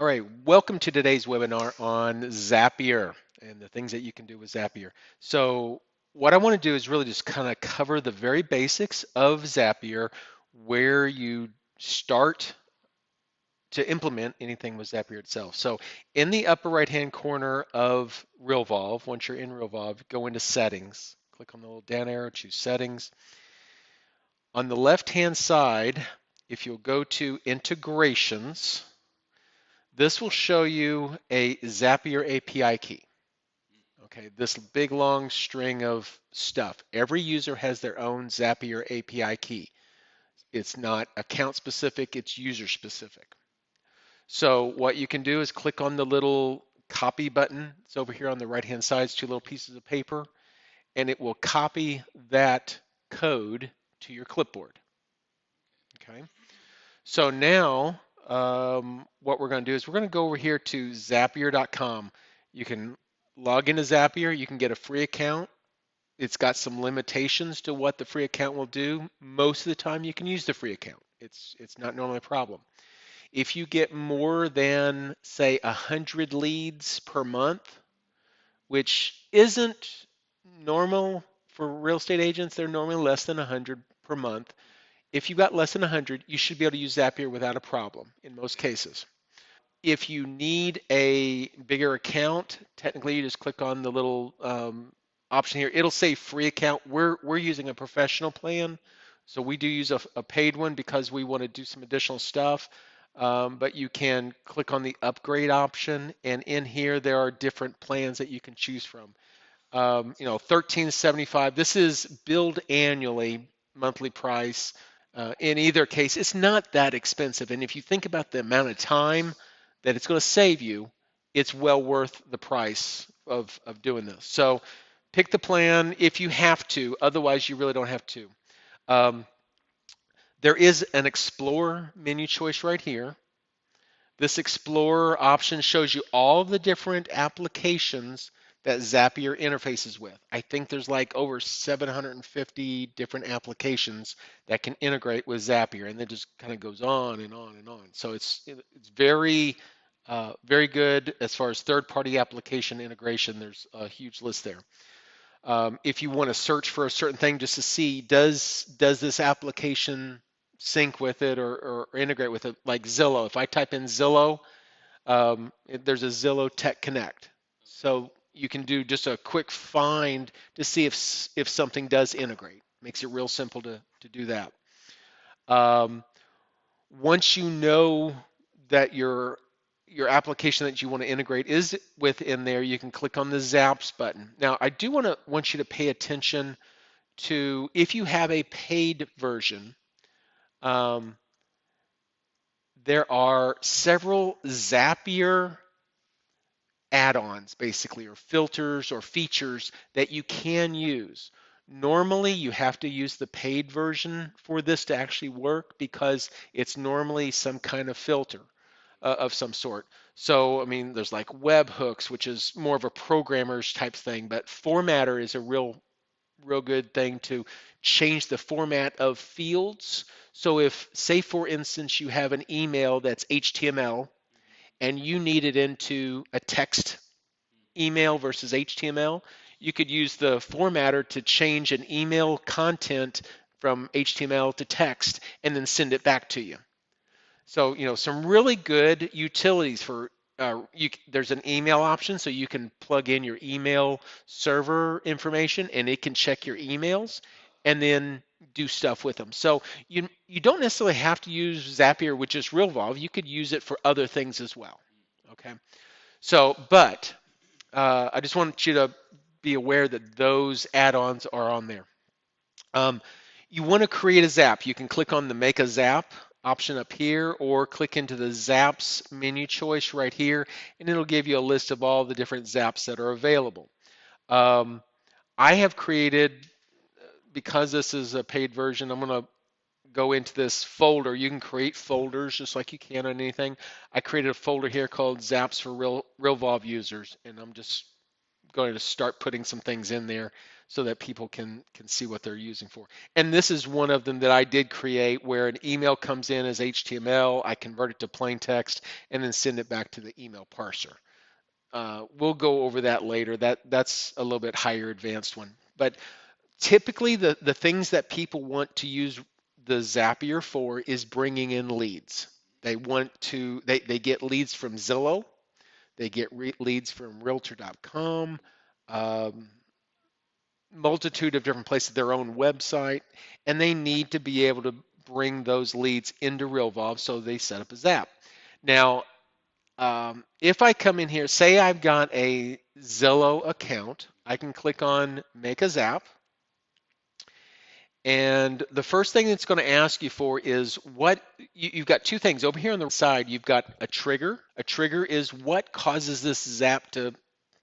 All right, welcome to today's webinar on Zapier and the things that you can do with Zapier. So what I want to do is really just kind of cover the very basics of Zapier, where you start to implement anything with Zapier itself. So in the upper right-hand corner of Realvolve, once you're in Realvolve, go into Settings, click on the little down arrow, choose Settings. On the left-hand side, if you'll go to Integrations, this will show you a Zapier API key. Okay, this big long string of stuff. Every user has their own Zapier API key. It's not account specific, it's user specific. So what you can do is click on the little copy button. It's over here on the right hand side. It's two little pieces of paper, and it will copy that code to your clipboard. Okay. So now what we're going to do is we're going to go over here to Zapier.com. You can log into Zapier. You can get a free account. It's got some limitations to what the free account will do. Most of the time you can use the free account. It's not normally a problem. If you get more than, say, 100 leads per month, which isn't normal for real estate agents, they're normally less than 100 per month. If you've got less than 100, you should be able to use Zapier without a problem in most cases. If you need a bigger account, technically you just click on the little option here. It'll say free account. We're using a professional plan, so we do use a paid one because we want to do some additional stuff. But you can click on the upgrade option, and in here there are different plans that you can choose from. $13.75. This is billed annually, monthly price. In either case, it's not that expensive. And if you think about the amount of time that it's going to save you, it's well worth the price of doing this. So pick the plan if you have to. Otherwise, you really don't have to. There is an Explorer menu choice right here. This Explorer option shows you all the different applications that Zapier interfaces with. I think there's like over 750 different applications that can integrate with Zapier, and it just kind of goes on and on and on. So it's very very good as far as third-party application integration. There's a huge list there. If you want to search for a certain thing just to see does this application sync with it or integrate with it, like Zillow. If I type in Zillow, there's a Zillow Tech Connect. So you can do just a quick find to see if something does integrate. Makes it real simple to do that. Once you know that your application that you want to integrate is within there, you can click on the Zaps button. Now, I do want you to pay attention to if you have a paid version. There are several Zapier add-ons, basically, or filters or features that you can use. Normally, you have to use the paid version for this to actually work because it's normally some kind of filter of some sort. So, I mean, there's like webhooks, which is more of a programmer's type thing, but Formatter is a real good thing to change the format of fields. So if, say for instance, you have an email that's HTML and you need it into a text email versus HTML, you could use the formatter to change an email content from HTML to text and then send it back to you. So, some really good utilities for there's an email option, so you can plug in your email server information and it can check your emails and then do stuff with them. So you don't necessarily have to use Zapier with just Realvolve. You could use it for other things as well. Okay. So, but I just want you to be aware that those add-ons are on there. You want to create a Zap. You can click on the Make a Zap option up here or click into the Zaps menu choice right here, and it'll give you a list of all the different Zaps that are available. I have created, because this is a paid version, I'm going to go into this folder. You can create folders just like you can on anything. I created a folder here called Zaps for Realvolve users, and I'm just going to start putting some things in there so that people can see what they're using for. And this is one of them that I did create where an email comes in as HTML, I convert it to plain text, and then send it back to the email parser. We'll go over that later. That's a little bit higher advanced one. But typically the things that people want to use the Zapier for is bringing in leads. They get leads from Zillow, they get leads from realtor.com, um, multitude of different places, their own website, and they need to be able to bring those leads into Realvolve, so they set up a Zap. Now, if I come in here, say I've got a Zillow account, I can click on Make a Zap. And the first thing it's going to ask you for is you've got two things. Over here on the side, you've got a trigger. A trigger is what causes this Zap to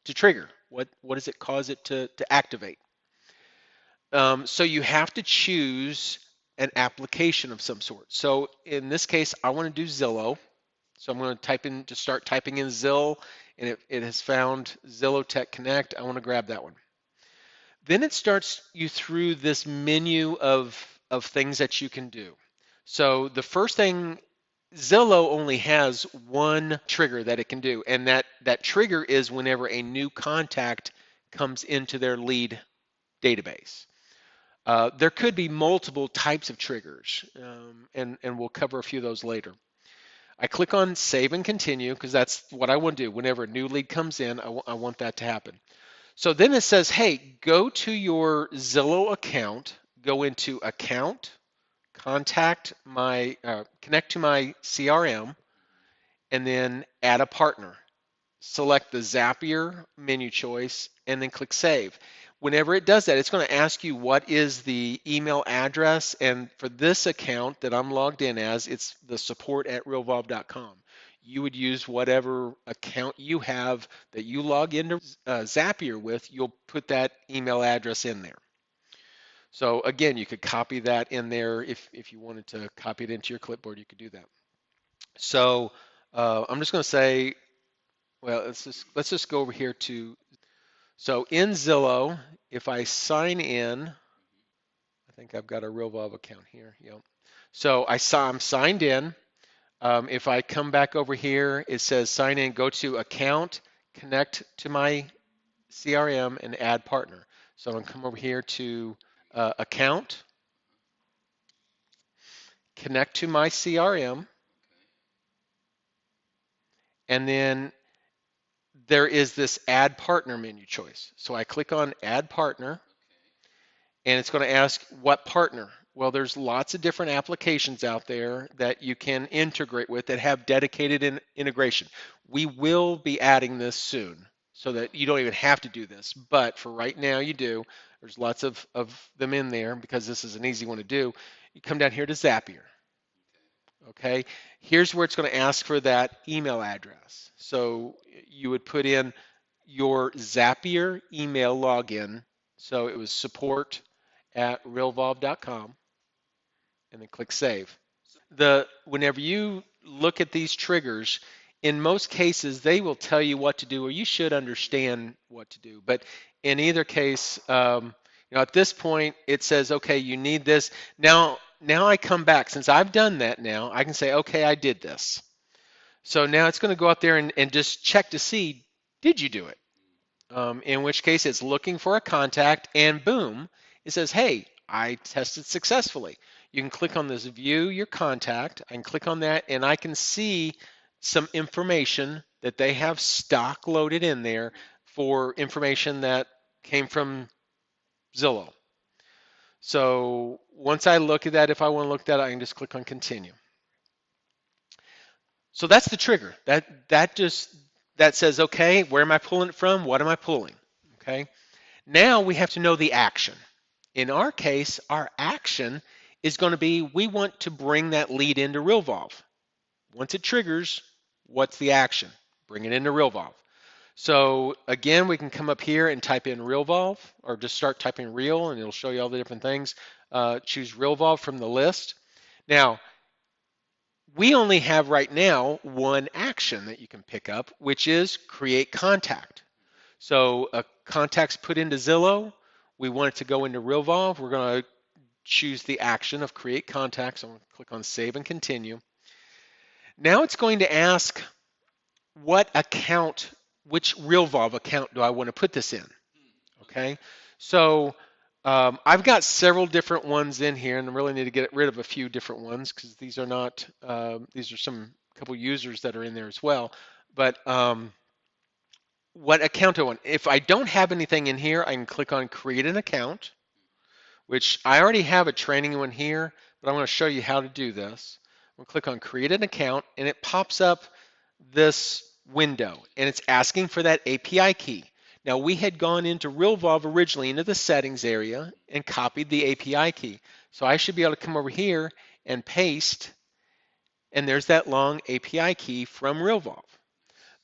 trigger. What does it cause it to activate? So you have to choose an application of some sort. So in this case, I want to do Zillow. So I'm going to start typing in Zillow, and it has found Zillow Tech Connect. I want to grab that one. Then it starts you through this menu of things that you can do. So the first thing, Zillow only has one trigger that it can do, and that trigger is whenever a new contact comes into their lead database. There could be multiple types of triggers, and we'll cover a few of those later. I click on Save and Continue because that's what I want to do. Whenever a new lead comes in, I want that to happen. So then it says, hey, go to your Zillow account, go into Account, Connect to my CRM, and then Add a Partner. Select the Zapier menu choice, and then click Save. Whenever it does that, it's going to ask you what is the email address, and for this account that I'm logged in as, it's the support@realvolve.com. You would use whatever account you have that you log into Zapier with, you'll put that email address in there. So again, you could copy that in there if you wanted to copy it into your clipboard, you could do that. So I'm just going to say, well, let's just go over here to, so in Zillow, if I sign in, I think I've got a Realvolve account here. Yep. So I'm signed in. If I come back over here, it says sign in, go to account, connect to my CRM, and add partner. So I'm going to come over here to account, connect to my CRM, and then there is this add partner menu choice. So I click on add partner, and it's going to ask what partner. Well, there's lots of different applications out there that you can integrate with that have dedicated integration. We will be adding this soon so that you don't even have to do this, but for right now you do. There's lots of them in there because this is an easy one to do. You come down here to Zapier. Okay, here's where it's going to ask for that email address. So you would put in your Zapier email login. So it was support@realvolve.com, and then click Save. Whenever you look at these triggers, in most cases they will tell you what to do, or you should understand what to do. But in either case, at this point it says, okay, you need this. Now I come back. Since I've done that now, I can say, okay, I did this. So now it's going to go out there and just check to see, did you do it? In which case it's looking for a contact, and boom, it says, hey, I tested successfully. You can click on this view your contact. I can click on that, and I can see some information that they have stock loaded in there for information that came from Zillow. So once I look at that, if I want to look at that, I can just click on continue. So that's the trigger. That says, okay, where am I pulling it from? What am I pulling? Okay. Now we have to know the action. In our case, our action is going to be, we want to bring that lead into Realvolve. Once it triggers, what's the action? Bring it into Realvolve. So again, we can come up here and type in Realvolve, or just start typing Real, and it'll show you all the different things. Choose Realvolve from the list. Now, we only have right now one action that you can pick up, which is create contact. So contacts put into Zillow. We want it to go into Realvolve. We're going to choose the action of create contacts. I'm going to click on save and continue. Now it's going to ask what account, which Realvolve account do I want to put this in? Okay, so I've got several different ones in here, and I really need to get rid of a few different ones because these are not, these are some couple users that are in there as well. But what account do I want? If I don't have anything in here, I can click on create an account, which I already have a training one here, but I'm going to show you how to do this. We'll click on create an account, and it pops up this window, and it's asking for that API key. Now, we had gone into Realvolve originally into the settings area and copied the API key. So I should be able to come over here and paste, and there's that long API key from Realvolve.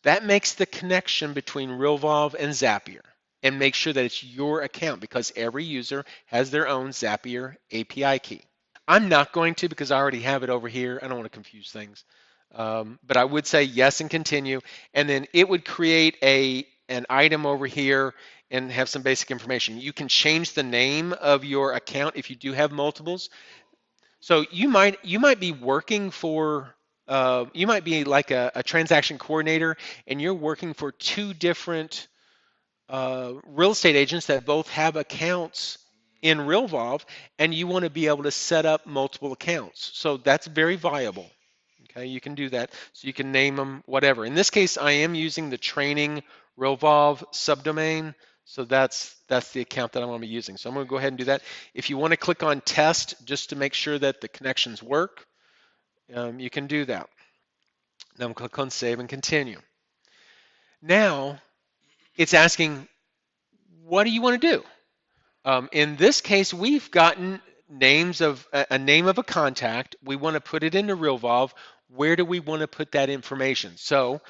That makes the connection between Realvolve and Zapier and make sure that it's your account because every user has their own Zapier API key. I'm not going to because I already have it over here. I don't want to confuse things. But I would say yes and continue. And then it would create an item over here and have some basic information. You can change the name of your account if you do have multiples. So you might be working for you might be like a transaction coordinator and you're working for two different real estate agents that both have accounts in Realvolve, and you want to be able to set up multiple accounts. So that's very viable. Okay, you can do that. So you can name them whatever. In this case, I am using the training Realvolve subdomain. So that's the account that I'm going to be using. So I'm going to go ahead and do that. If you want to click on test just to make sure that the connections work, you can do that. Now I'm going to click on save and continue. Now it's asking, what do you want to do? In this case, we've gotten names of a name of a contact. We want to put it into Realvolve. Where do we want to put that information? So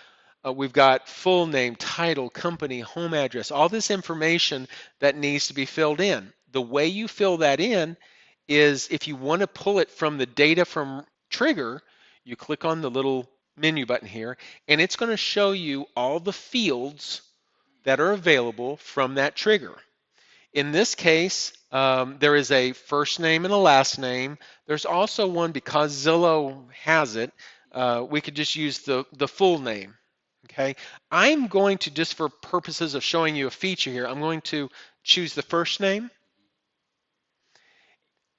we've got full name, title, company, home address, all this information that needs to be filled in. The way you fill that in is if you want to pull it from the data from Trigger, you click on the little menu button here, and it's going to show you all the fields that are available from that trigger. In this case, there is a first name and a last name. There's also one, because Zillow has it, we could just use the full name. Okay, I'm going to, just for purposes of showing you a feature here, I'm going to choose the first name.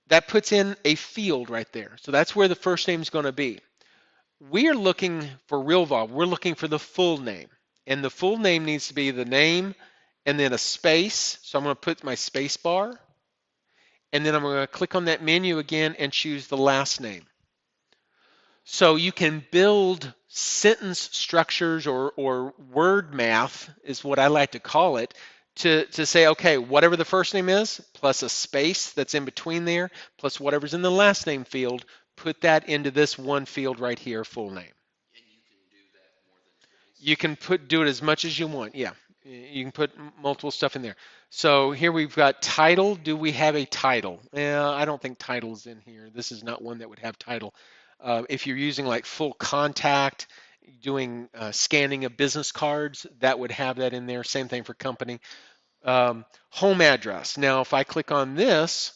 That puts in a field right there. So that's where the first name is going to be. We're looking for Realvolve. We're looking for the full name. And the full name needs to be the name and then a space. So I'm going to put my space bar. And then I'm going to click on that menu again and choose the last name. So you can build sentence structures or word math is what I like to call it, to say, okay, whatever the first name is, plus a space that's in between there, plus whatever's in the last name field, put that into this one field right here, full name. And you can do that more than twice? You can do it as much as you want, yeah. You can put multiple stuff in there. So here we've got title. Do we have a title? I don't think title's in here. This is not one that would have title. If you're using like full contact, doing scanning of business cards, that would have that in there. Same thing for company. Home address. Now, if I click on this,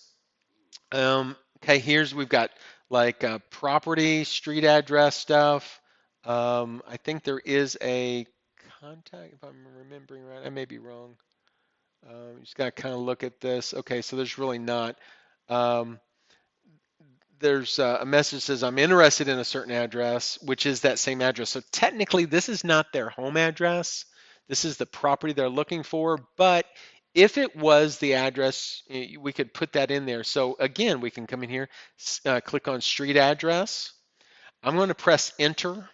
okay, we've got like property, street address stuff. I think there is a contact, if I'm remembering right. I may be wrong. You just got to kind of look at this. Okay, so there's really not. There's a message that says I'm interested in a certain address, which is that same address. So technically, this is not their home address. This is the property they're looking for. But if it was the address, we could put that in there. So again, we can come in here, click on street address. I'm going to press enter,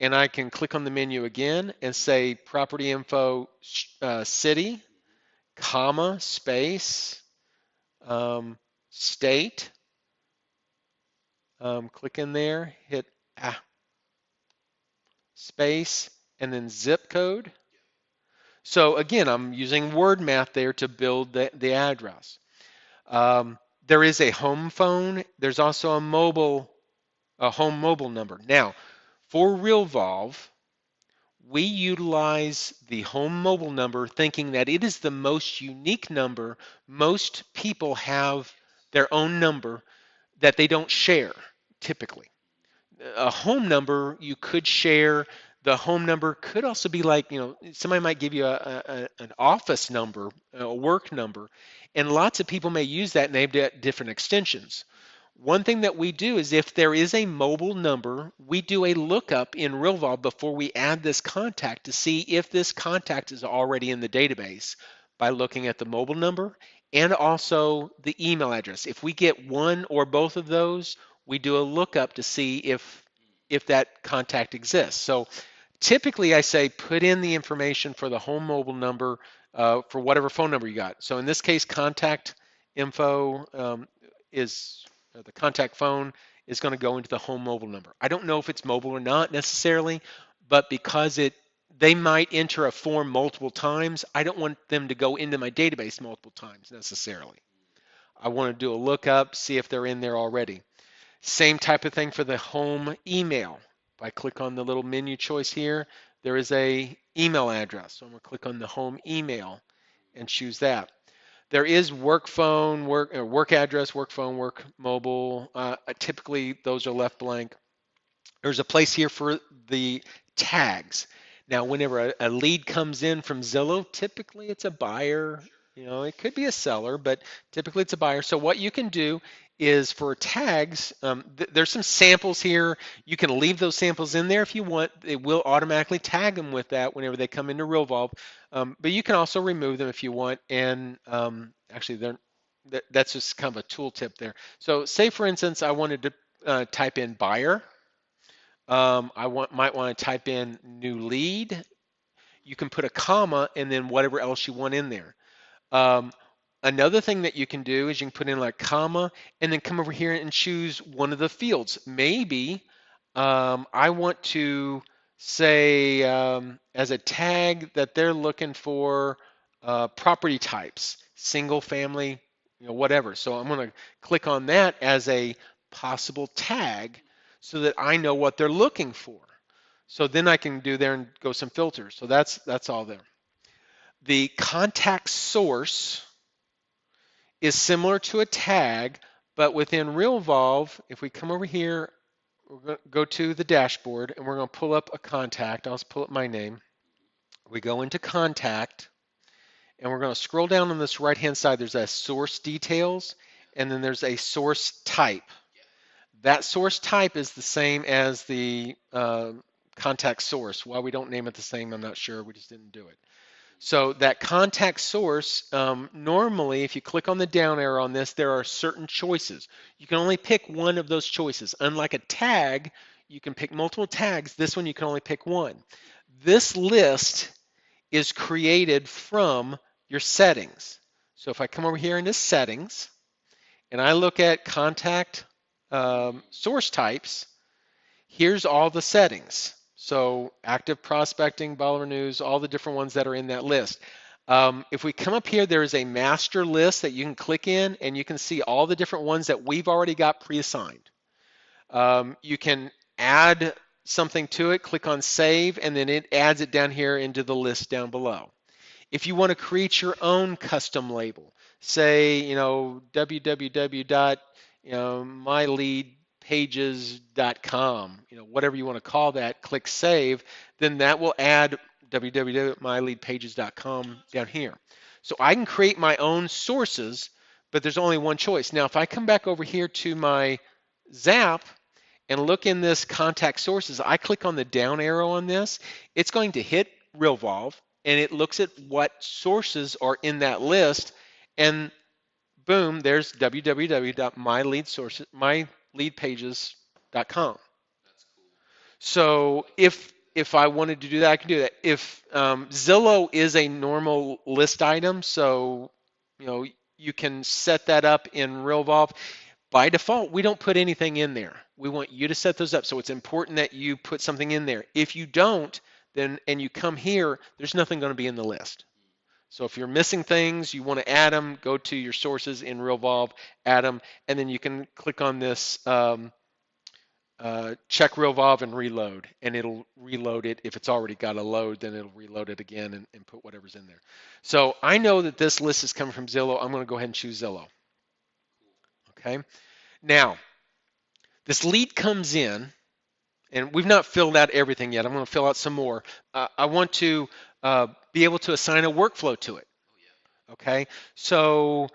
and I can click on the menu again and say property info city, comma, space, state. Click in there, hit space, and then zip code. So again, I'm using word math there to build the address. There is a home phone. There's also a home mobile number. Now, for Realvolve, we utilize the home mobile number thinking that it is the most unique number. Most people have their own number that they don't share typically. A home number you could share. The home number could also be like, somebody might give you an office number, a work number, and lots of people may use that and they have different extensions. One thing that we do is if there is a mobile number, we do a lookup in Realvolve before we add this contact to see if this contact is already in the database by looking at the mobile number and also the email address. If we get one or both of those, we do a lookup to see if that contact exists. So typically I say put in the information for the home mobile number for whatever phone number you got. So in this case, contact info is the contact phone is going to go into the home mobile number. I don't know if it's mobile or not necessarily, but because they might enter a form multiple times, I don't want them to go into my database multiple times necessarily. I want to do a lookup, see if they're in there already. Same type of thing for the home email. If I click on the little menu choice here, there is a email address. So I'm going to click on the home email and choose that. There is work phone, work address, work phone, work mobile. Typically, those are left blank. There's a place here for the tags. Now, whenever a lead comes in from Zillow, typically it's a buyer. It could be a seller, but typically it's a buyer. So what you can do is for tags, there's some samples here. You can leave those samples in there if you want. It will automatically tag them with that whenever they come into Realvolve. But you can also remove them if you want. And actually, that's just kind of a tool tip there. So say, for instance, I wanted to type in buyer. Might want to type in new lead. You can put a comma and then whatever else you want in there. Another thing that you can do is you can put in like comma and then come over here and choose one of the fields. Maybe I want to say as a tag that they're looking for property types, single family, whatever. So I'm going to click on that as a possible tag so that I know what they're looking for. So then I can do there and go some filters. So that's all there. The contact source is similar to a tag, but within Realvolve, if we come over here, we're going to go to the dashboard and we're going to pull up a contact. I'll just pull up my name. We go into contact and we're going to scroll down on this right-hand side. There's a source details and then there's a source type. That source type is the same as the contact source. Why we don't name it the same, I'm not sure. We just didn't do it. So that contact source, normally if you click on the down arrow on this, there are certain choices. You can only pick one of those choices. Unlike a tag, you can pick multiple tags. This one you can only pick one. This list is created from your settings. So if I come over here into settings and I look at contact source types, here's all the settings. So active prospecting, Bolivar News, all the different ones that are in that list. If we come up here, there is a master list that you can click in and you can see all the different ones that we've already got pre-assigned. You can add something to it, click on save, and then it adds it down here into the list down below. If you want to create your own custom label, say, www.myleadpages.com, whatever you want to call that, click save, then that will add www.myleadpages.com down here. So I can create my own sources, but there's only one choice. Now, if I come back over here to my Zap and look in this contact sources, I click on the down arrow on this, it's going to hit Realvolve, and it looks at what sources are in that list, and boom, there's www.myleadpages.com. So if I wanted to do that, I can do that. If Zillow is a normal list item, so you can set that up in Realvolve. By default, we don't put anything in there. We want you to set those up. So it's important that you put something in there. If you don't, then and you come here, there's nothing going to be in the list. So if you're missing things, you want to add them, go to your sources in Realvolve, add them, and then you can click on this check Realvolve and reload, and it'll reload it. If it's already got a load, then it'll reload it again and put whatever's in there. So I know that this list is coming from Zillow. I'm going to go ahead and choose Zillow. Okay. Now, this lead comes in, and we've not filled out everything yet. I'm going to fill out some more. I want to be able to assign a workflow to it. Okay. So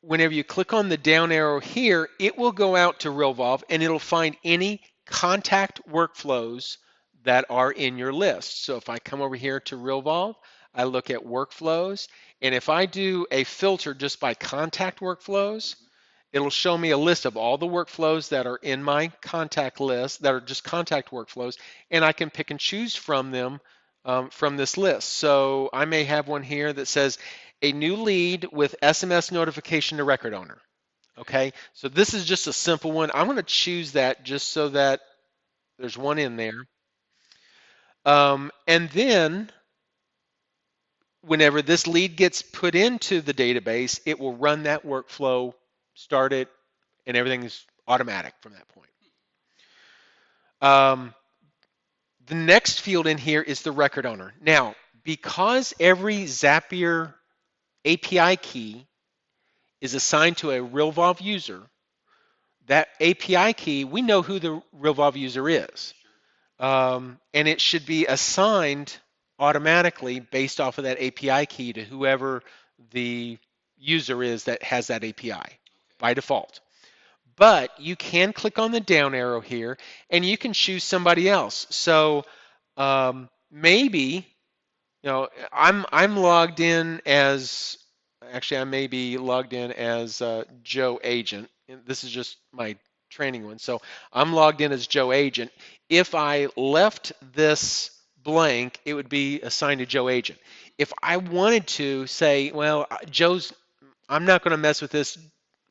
whenever you click on the down arrow here, it will go out to Realvolve and it'll find any contact workflows that are in your list. So if I come over here to Realvolve, I look at workflows, and if I do a filter just by contact workflows, it'll show me a list of all the workflows that are in my contact list that are just contact workflows, and I can pick and choose from them from this list. So I may have one here that says a new lead with SMS notification to record owner. Okay, so this is just a simple one. I'm going to choose that just so that there's one in there. And then whenever this lead gets put into the database, it will run that workflow, start it, and everything's automatic from that point. The next field in here is the record owner. Now, because every Zapier API key is assigned to a Realvolve user, that API key, we know who the Realvolve user is. And it should be assigned automatically based off of that API key to whoever the user is that has that API by default. But you can click on the down arrow here and you can choose somebody else. So maybe, I'm logged in as, actually I may be logged in as Joe Agent. This is just my training one. So I'm logged in as Joe Agent. If I left this blank, it would be assigned to Joe Agent. If I wanted to say, well, I'm not going to mess with this,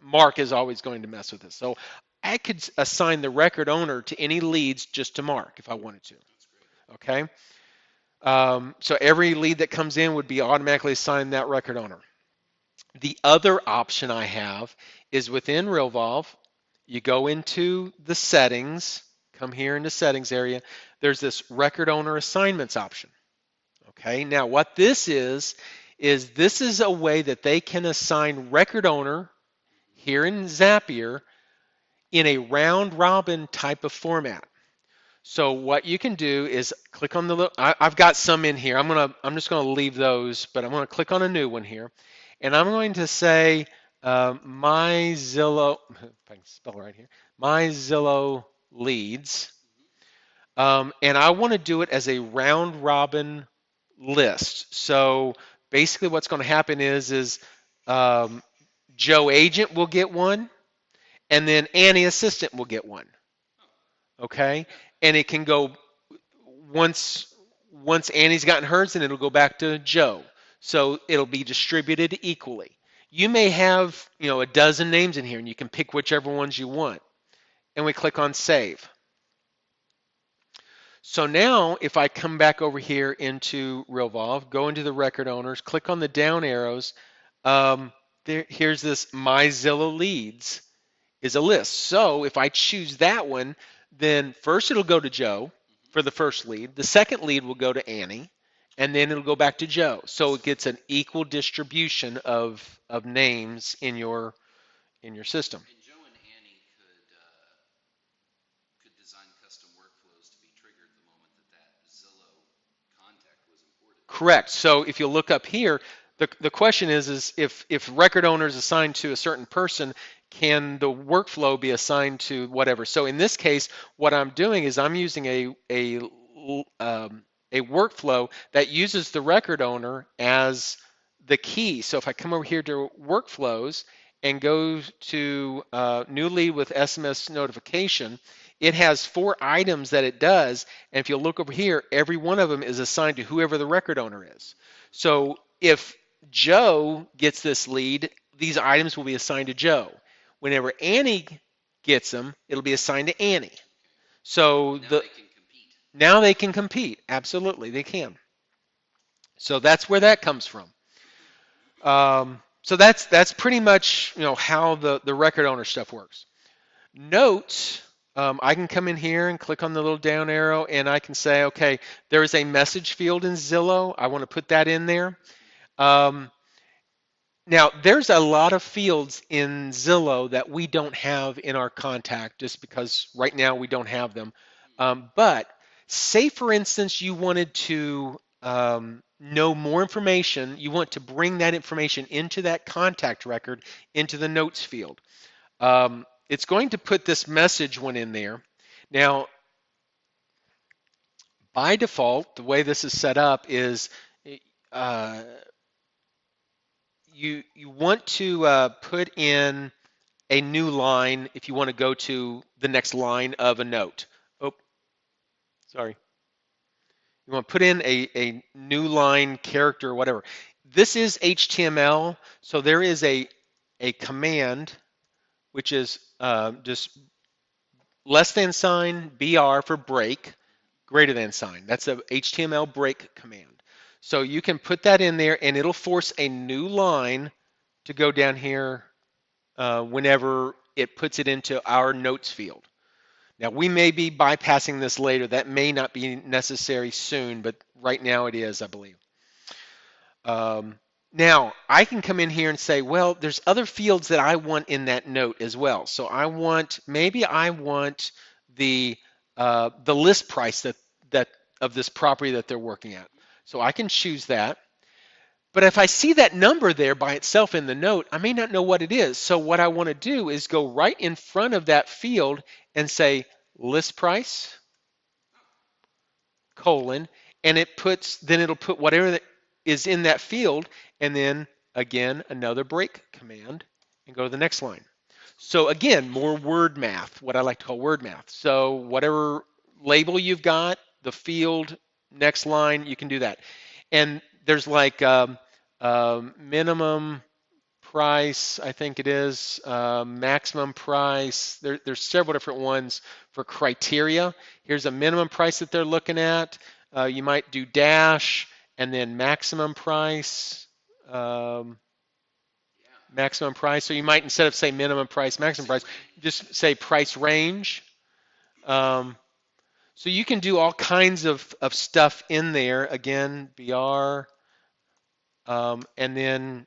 Mark is always going to mess with this. So I could assign the record owner to any leads just to Mark if I wanted to. Okay. So every lead that comes in would be automatically assigned that record owner. The other option I have is within Realvolve, you go into the settings, come here in the settings area, there's this record owner assignments option. Okay, now what this is this is a way that they can assign record owner here in Zapier in a round robin type of format. So what you can do is click on the, I've got some in here. I'm just gonna leave those, but I'm gonna click on a new one here. And I'm going to say my Zillow, if I can spell right here, my Zillow leads. And I want to do it as a round robin list. So basically what's going to happen is Joe Agent will get one, and then Annie Assistant will get one. Okay? And it can go once Annie's gotten hers, then it'll go back to Joe. So it'll be distributed equally. You may have, a dozen names in here, and you can pick whichever ones you want. And we click on Save. So now, if I come back over here into Realvolve, go into the record owners, click on the down arrows, here's this My Zillow Leads is a list. So if I choose that one, then first it'll go to Joe for the first lead. The second lead will go to Annie, and then it'll go back to Joe. So it gets an equal distribution of names in your system. And Joe and Annie could design custom workflows to be triggered the moment that Zillow contact was imported. Correct. So if you look up here, the question is if record owner is assigned to a certain person, can the workflow be assigned to whatever? So in this case, what I'm doing is I'm using a workflow that uses the record owner as the key. So if I come over here to workflows and go to new lead with SMS notification, it has 4 items that it does. And if you look over here, every one of them is assigned to whoever the record owner is. So if Joe gets this lead, these items will be assigned to Joe. Whenever Annie gets them, it'll be assigned to Annie. So now they can compete. Absolutely, they can. So that's where that comes from. So that's pretty much how the record owner stuff works. Note I can come in here and click on the little down arrow and I can say, okay, there is a message field in Zillow. I want to put that in there. Um, Now, there's a lot of fields in Zillow that we don't have in our contact just because right now we don't have them. But say, for instance, you wanted to know more information, you want to bring that information into that contact record, into the notes field. It's going to put this message one in there. Now, by default, the way this is set up is uh, you want to put in a new line if you want to go to the next line of a note. Oh, sorry. You want to put in a new line character or whatever. This is HTML, so there is a command which is just less than sign BR for break, greater than sign. That's a HTML break command. So you can put that in there and it'll force a new line to go down here whenever it puts it into our notes field. Now, we may be bypassing this later. That may not be necessary soon, but right now it is, I believe. Um, Now, I can come in here and say, well, there's other fields that I want in that note as well. So maybe I want the list price that of this property that they're working at. So I can choose that. But if I see that number there by itself in the note, I may not know what it is. So what I want to do is go right in front of that field and say list price, colon, and then it'll put whatever that is in that field, and then again, another break command, and go to the next line. So again, more word math, what I like to call word math. So whatever label you've got, the field, next line, you can do that. And there's like minimum price, I think it is, maximum price. There's several different ones for criteria. Here's a minimum price that they're looking at. You might do dash and then maximum price. Um, Yeah. Maximum price. So you might, instead of say minimum price, maximum Say price, range. just say price range. Um, so you can do all kinds of stuff in there. Again, BR, and then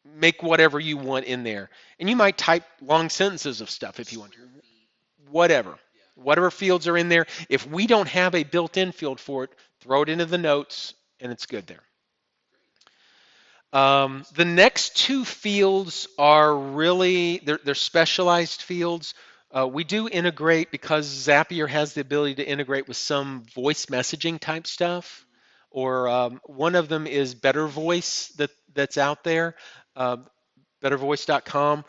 make whatever you want in there. And you might type long sentences of stuff if you want to. Square feet. Whatever. Yeah. Whatever fields are in there. If we don't have a built-in field for it, throw it into the notes and it's good there. Great. The next two fields are really, they're specialized fields. We do integrate because Zapier has the ability to integrate with some voice messaging type stuff, or one of them is Better Voice that's out there, uh, bettervoice.com.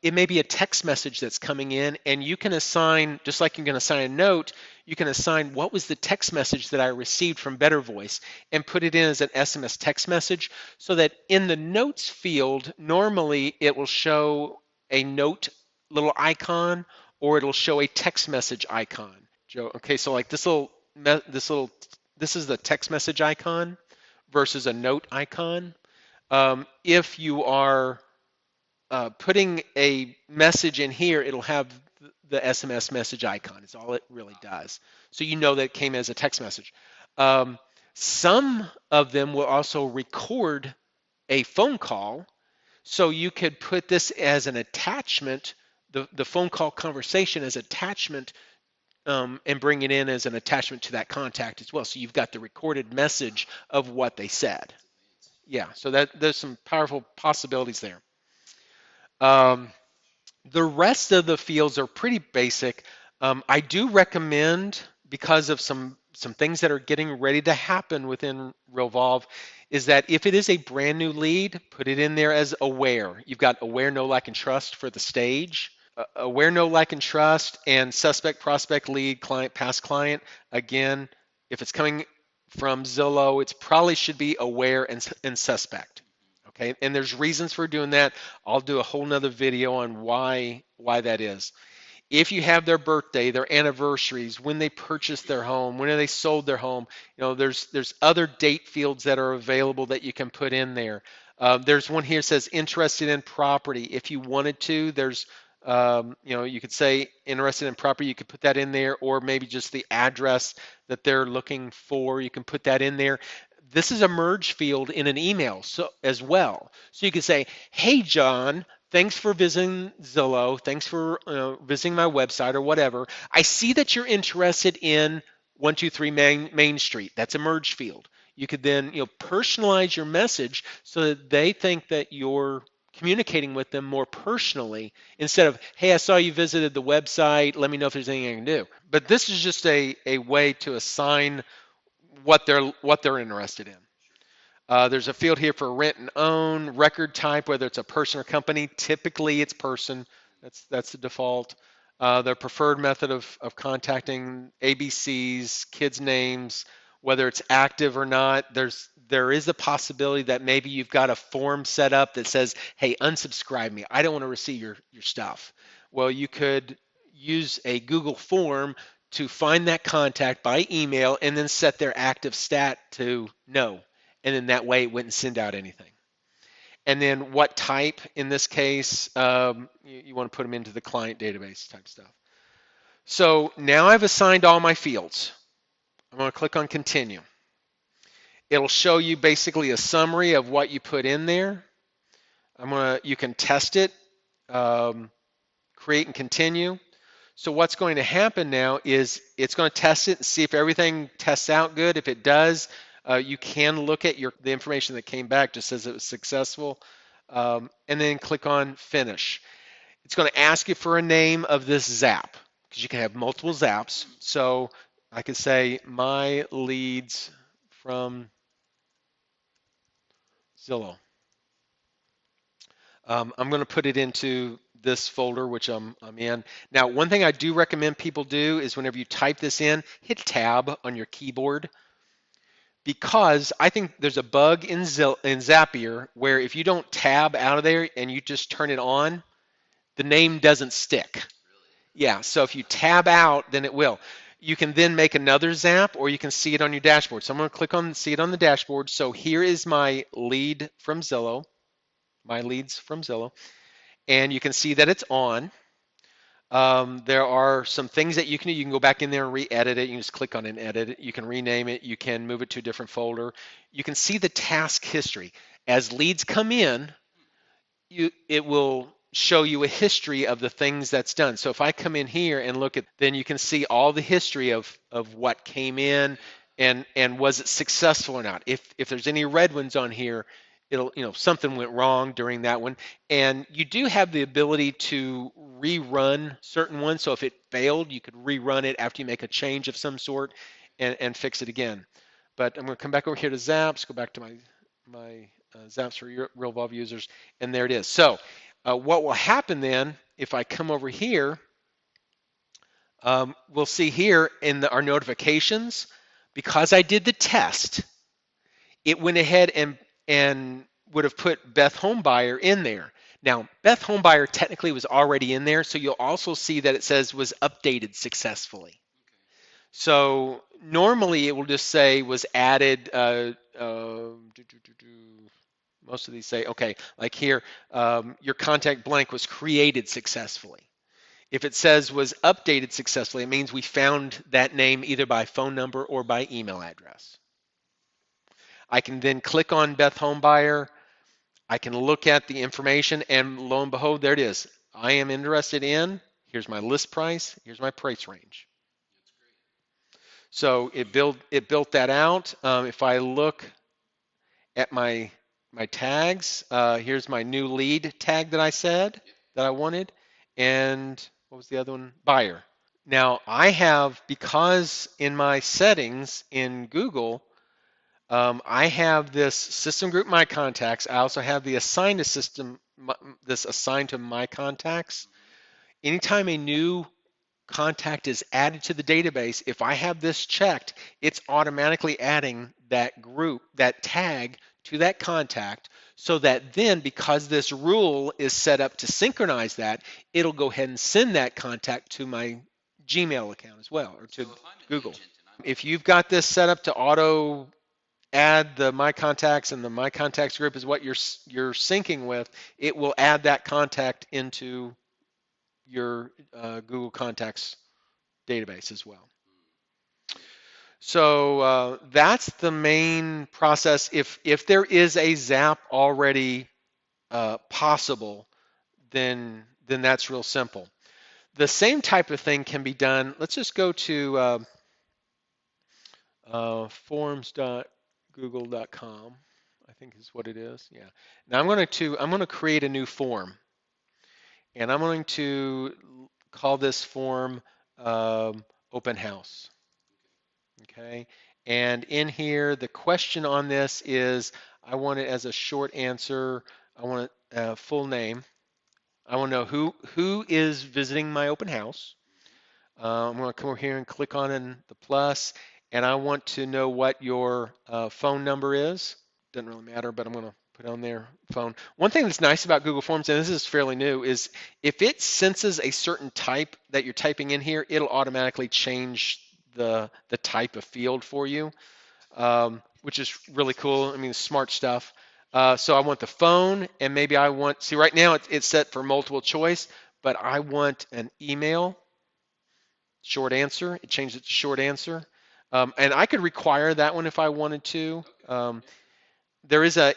It may be a text message that's coming in, and you can assign, just like you can assign a note, you can assign what was the text message that I received from Better Voice and put it in as an SMS text message so that in the notes field, normally it will show a note little icon or it'll show a text message icon. Okay, so like this is the text message icon versus a note icon. If you are putting a message in here, it'll have the SMS message icon. It's all it really does. So you know that it came as a text message. Um, some of them will also record a phone call, so you could put this as an attachment, the phone call conversation as attachment, and bring it in as an attachment to that contact as well. So you've got the recorded message of what they said. That's advanced. Yeah, so there's some powerful possibilities there. Um, the rest of the fields are pretty basic. I do recommend, because of some things that are getting ready to happen within Realvolve, is that if it is a brand new lead, put it in there as aware. You've got aware, know, like, and trust for the stage. Aware, know, like, and trust, and suspect, prospect, lead, client, past client. Again, if it's coming from Zillow, it probably should be aware and suspect. Okay, and there's reasons for doing that. I'll do a whole nother video on why that is. If you have their birthday, their anniversaries, when they purchased their home, when they sold their home, there's other date fields that are available that you can put in there. There's one here that says interested in property. If you wanted to, there's You could say interested in property, you could put that in there, or maybe just the address that they're looking for, you can put that in there. This is a merge field in an email so as well. So you could say, hey John, thanks for visiting Zillow, thanks for visiting my website or whatever. I see that you're interested in 123 Main Street. That's a merge field. You could then personalize your message so that they think that you're communicating with them more personally instead of, hey, I saw you visited the website, let me know if there's anything I can do. But this is just a way to assign what they're interested in. There's a field here for rent and own, record type, whether it's a person or company. Typically, it's person. That's the default. Their preferred method of contacting, ABCs, kids' names, whether it's active or not. There is a possibility that maybe you've got a form set up that says, "Hey, unsubscribe me. I don't want to receive your stuff." Well, you could use a Google form to find that contact by email and then set their active stat to no, and then that way it wouldn't send out anything. And then what type in this case, you want to put them into the client database type stuff. So now I've assigned all my fields. I'm going to click on continue. It'll show you basically a summary of what you put in there. You can test it, create and continue. So what's going to happen now is it's going to test it and see if everything tests out good. If it does, you can look at the information that came back, just says it was successful, and then click on finish. It's going to ask you for a name of this zap because you can have multiple zaps. So I could say my leads from Zillow. I'm going to put it into this folder, which I'm in. Now, one thing I do recommend people do is whenever you type this in, hit tab on your keyboard because I think there's a bug in Zapier where if you don't tab out of there and you just turn it on, the name doesn't stick. Yeah, so if you tab out, then it will. You can then make another zap or you can see it on your dashboard. So I'm going to click on see it on the dashboard. So here is my lead from Zillow, my leads from Zillow, and you can see that it's on. There are some things that you can do. You can go back in there and re-edit it. You can just click on it and edit it. You can rename it. You can move it to a different folder. You can see the task history. As leads come in, it will show you a history of the things that's done. So if I come in here and look at, then you can see all the history of what came in and was it successful or not. If there's any red ones on here, it'll something went wrong during that one. And you do have the ability to rerun certain ones. So if it failed, you could rerun it after you make a change of some sort and fix it again. But I'm going to come back over here to Zaps, go back to my Zaps for Realvolve users, and there it is. So what will happen then if I come over here, we'll see here in our notifications, because I did the test, it went ahead and would have put Beth Homebuyer in there. Now, Beth Homebuyer technically was already in there, so you'll also see that it says was updated successfully. So normally it will just say was added. Most of these say, okay, like here, your contact blank was created successfully. If it says was updated successfully, it means we found that name either by phone number or by email address. I can then click on Beth Homebuyer. I can look at the information, and lo and behold, there it is. I am interested in, here's my list price, here's my price range. So it built that out. If I look at my tags, here's my new lead tag that I said that I wanted, and what was the other one? Buyer. Now I have, because in my settings in Google, I have this system group my contacts. I also have the assigned to system, this assigned to my contacts. Anytime a new contact is added to the database, if I have this checked, it's automatically adding that group, that tag to that contact, so that then, because this rule is set up to synchronize that, it'll go ahead and send that contact to my Gmail account as well, or to Google. If you've got this set up to auto add the my contacts, and the my contacts group is what you're syncing with, it will add that contact into your Google Contacts database as well. Hmm. Yeah. So that's the main process. If there is a Zap already possible, then that's real simple. The same type of thing can be done. Let's just go to forms.google.com. I think is what it is. Yeah. Now I'm going to create a new form, and I'm going to call this form open house. Okay. And in here, the question on this is I want it as a short answer. I want a full name. I want to know who is visiting my open house. I'm going to come over here and click on the plus, and I want to know what your phone number is. Doesn't really matter, but I'm going to put on their phone. One thing that's nice about Google Forms, and this is fairly new, is if it senses a certain type that you're typing in here, it'll automatically change the type of field for you, which is really cool. I mean, smart stuff. So I want the phone, and maybe I want, see right now it's set for multiple choice, but I want an email, short answer. It changed it to short answer. And I could require that one if I wanted to. Okay. Yeah. There is a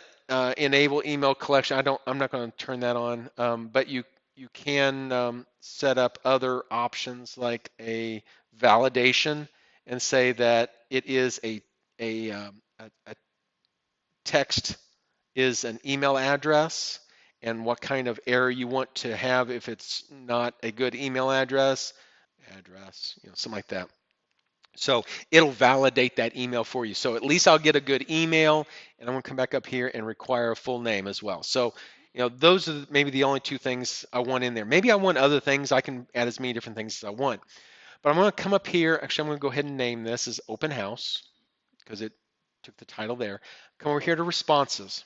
enable email collection. I'm not going to turn that on, but you can set up other options like a validation and say that it is a text is an email address and what kind of error you want to have if it's not a good email address, something like that. So it'll validate that email for you. So at least I'll get a good email, and I'm going to come back up here and require a full name as well. So, those are maybe the only two things I want in there. Maybe I want other things. I can add as many different things as I want. But I'm going to come up here. Actually, I'm going to go ahead and name this as Open House because it took the title there. Come over here to responses.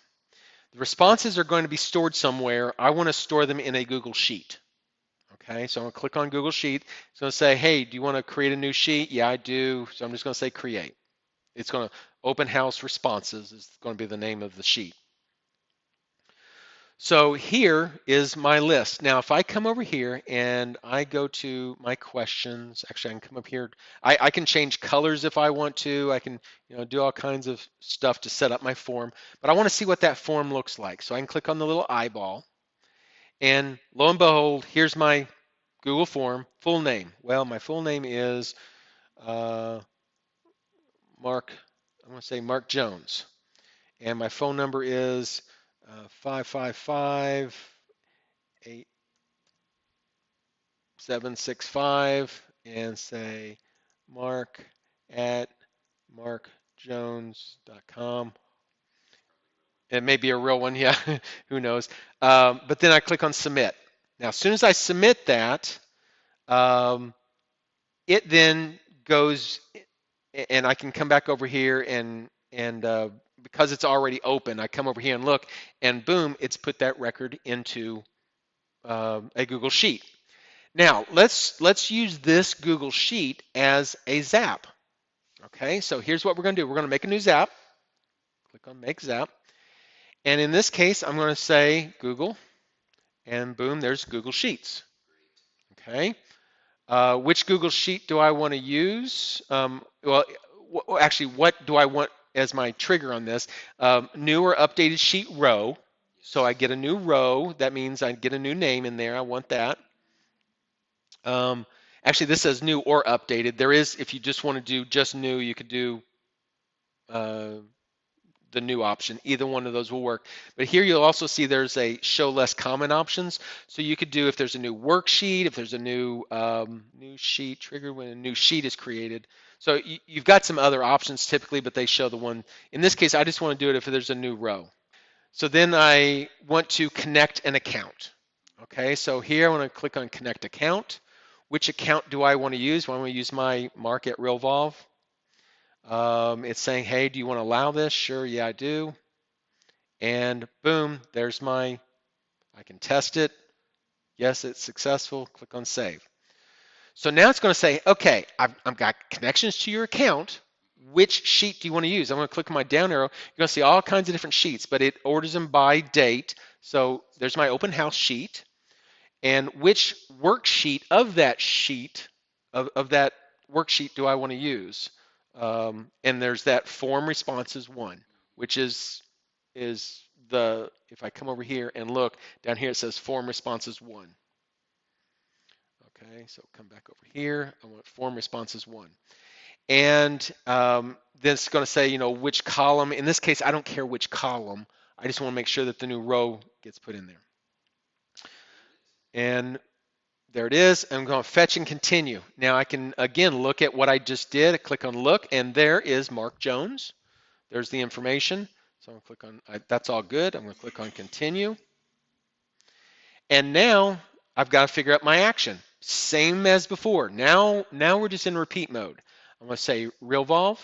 The responses are going to be stored somewhere. I want to store them in a Google Sheet. Okay, so I'm going to click on Google Sheet. It's going to say, hey, do you want to create a new sheet? Yeah, I do. So I'm just going to say create. It's going to open house responses is going to be the name of the sheet. So here is my list. Now, if I come over here and I go to my questions, actually I can come up here. I can change colors if I want to. I can do all kinds of stuff to set up my form, but I want to see what that form looks like. So I can click on the little eyeball, and lo and behold, here's my Google form, full name. Well, my full name is uh, Mark, I'm going to say Mark Jones. And my phone number is 555 and say mark at markjones.com. It may be a real one, yeah, who knows. But then I click on submit. Now, as soon as I submit that, um, it then goes, and I can come back over here and because it's already open, I come over here and look, and boom, it's put that record into a Google Sheet. Now let's use this Google Sheet as a Zap. Okay, so here's what we're going to do. We're going to make a new Zap. Click on Make Zap, and in this case, I'm going to say Google, and boom, there's Google Sheets. Okay. Which Google Sheet do I want to use? Well, actually, what do I want as my trigger on this? New or updated sheet row. So I Yes. get a new row. That means I get a new name in there. I want that. Um, Actually, this says new or updated. There is, if you just want to do just new, you could do uh, the new option. Either one of those will work. But here you'll also see there's a show less common options. So you could do if there's a new worksheet, if there's a new sheet triggered when a new sheet is created. So you've got some other options typically, but they show the one. In this case, I just want to do it if there's a new row. So then I want to connect an account. Okay, so here I want to click on connect account. Which account do I want to use? Well, I want to use my Mark at Realvolve. It's saying, hey, do you want to allow this? Sure, yeah, I do. And boom, there's I can test it. Yes, it's successful. Click on save. So now it's going to say, okay, I've got connections to your account. Which sheet do you want to use? I'm going to click on my down arrow. You're going to see all kinds of different sheets, but it orders them by date. So there's my open house sheet. and which worksheet of that sheet of that worksheet do I want to use? And there's that form responses one, which is the if I come over here and look down here, it says form responses one. Okay, so come back over here. I want form responses one, and then it's going to say, which column. In this case, I don't care which column. I just want to make sure that the new row gets put in there. And there it is. I'm going to fetch and continue. Now I can again look at what I just did. I click on look, and there is Mark Jones. There's the information. So I'm going to click on, that's all good. I'm going to click on continue. And now I've got to figure out my action. Same as before. Now we're just in repeat mode. I'm going to say Realvolve.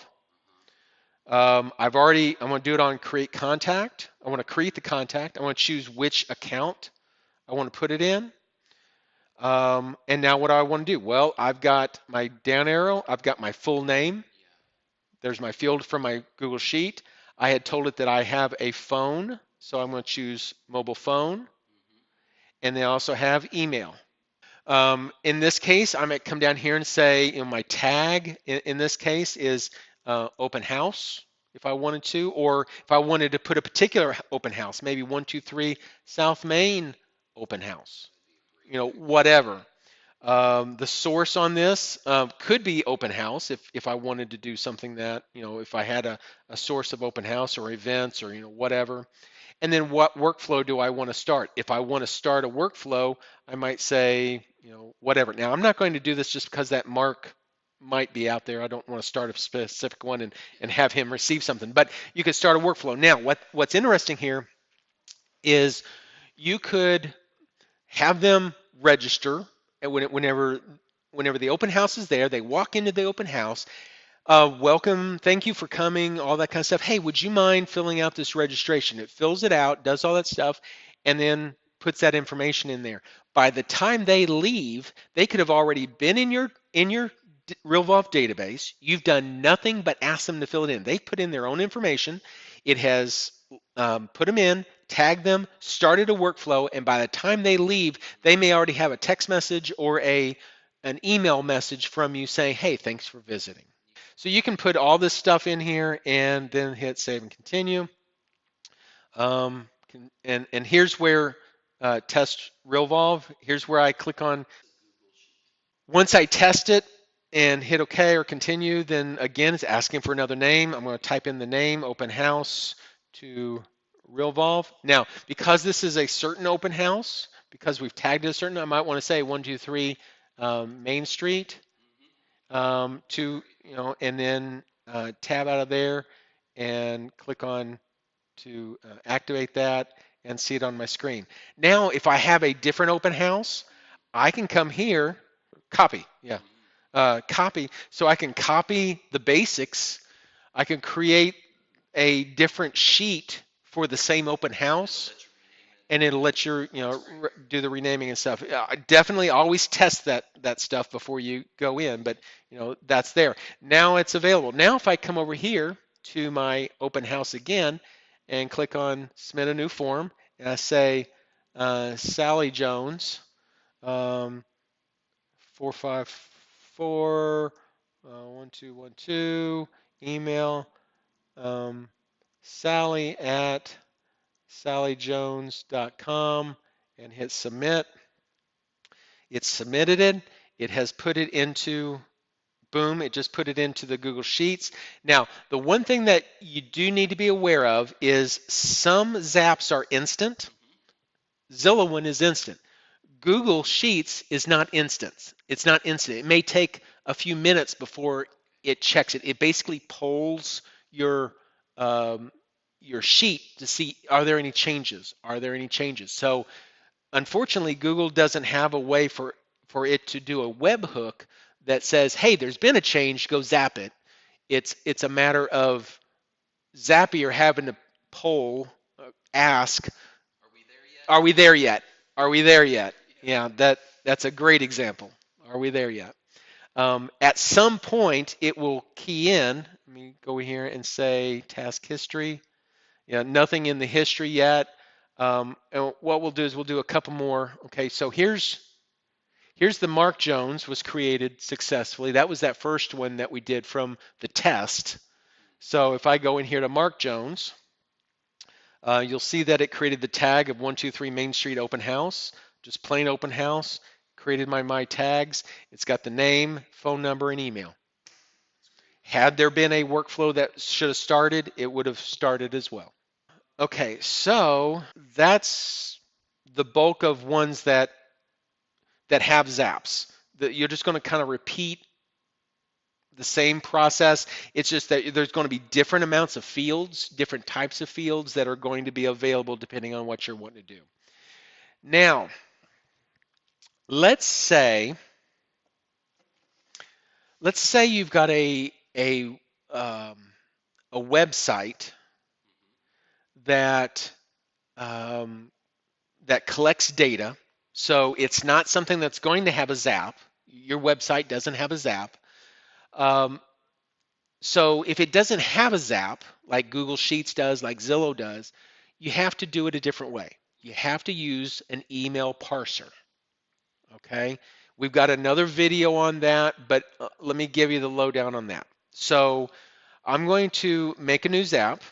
I'm going to do it on create contact. I want to create the contact. I want to choose which account I want to put it in. And now what do I want to do? Well, I've got my down arrow. I've got my full name. There's my field from my Google Sheet. I had told it that I have a phone, so I'm going to choose mobile phone. And they also have email. In this case, I might come down here and say, my tag in this case is open house if I wanted to, or if I wanted to put a particular open house, maybe 123 South Main open house, whatever. The source on this could be open house if I wanted to do something that, if I had a source of open house or events or, whatever. And then what workflow do I want to start? If I want to start a workflow, I might say, whatever. Now, I'm not going to do this just because that mark might be out there. I don't want to start a specific one and have him receive something. But you could start a workflow. Now, what's interesting here is you could have them register and whenever the open house is there, they walk into the open house. Welcome, thank you for coming, all that kind of stuff. Hey, would you mind filling out this registration? It fills it out, does all that stuff, and then puts that information in there. By the time they leave, they could have already been in your Realvolve database. You've done nothing but ask them to fill it in. They put in their own information. It has put them in, tagged them, started a workflow, and by the time they leave, they may already have a text message or an email message from you saying, hey, thanks for visiting. So you can put all this stuff in here and then hit save and continue. And here's where test Realvolve. Here's where I click on. Once I test it and hit OK or continue, then again it's asking for another name. I'm going to type in the name, open house to Realvolve. Now, because this is a certain open house, because we've tagged it a certain, I might want to say 123 Main Street. And then tab out of there and click on to activate that and see it on my screen. Now, if I have a different open house, I can come here, copy, copy. So I can copy the basics. I can create a different sheet for the same open house, and it'll let you, do the renaming and stuff. Definitely always test that stuff before you go in, but that's there. Now it's available. Now if I come over here to my open house again and click on submit a new form, and I say Sally Jones, 454 1212 email Sally at sallyjones.com and hit submit. It's submitted it. It has put it into, boom, it just put it into the Google Sheets. Now, the one thing that you do need to be aware of is some Zaps are instant. Zillow one is instant. Google Sheets is not instant. It's not instant. It may take a few minutes before it checks it. It basically polls your sheet to see, are there any changes? Are there any changes? So unfortunately, Google doesn't have a way for it to do a webhook that says, hey, there's been a change, go zap it. It's a matter of Zapier having to poll, ask, are we there yet? Are we there yet? Yeah, that's a great example. Are we there yet? At some point, it will key in. Let me go here and say task history. Yeah, nothing in the history yet. And what we'll do is we'll do a couple more. Okay, so here's the Mark Jones was created successfully. That was that first one that we did from the test. So if I go in here to Mark Jones, you'll see that it created the tag of 123 Main Street Open House, just plain open house. Created my tags. It's got the name, phone number, and email. That's great. Had there been a workflow that should have started, it would have started as well. Okay, so that's the bulk of ones that have zaps. You're just going to kind of repeat the same process. It's just that there's going to be different amounts of fields, different types of fields that are going to be available depending on what you're wanting to do. Now, let's say you've got um, a website that um, that collects data. So it's not something that's going to have a zap. Your website doesn't have a zap. Um, so if it doesn't have a zap, like Google Sheets does, like Zillow does, you have to do it a different way. You have to use an email parser. Okay? We've got another video on that, but let me give you the lowdown on that. So I'm going to make a new zap.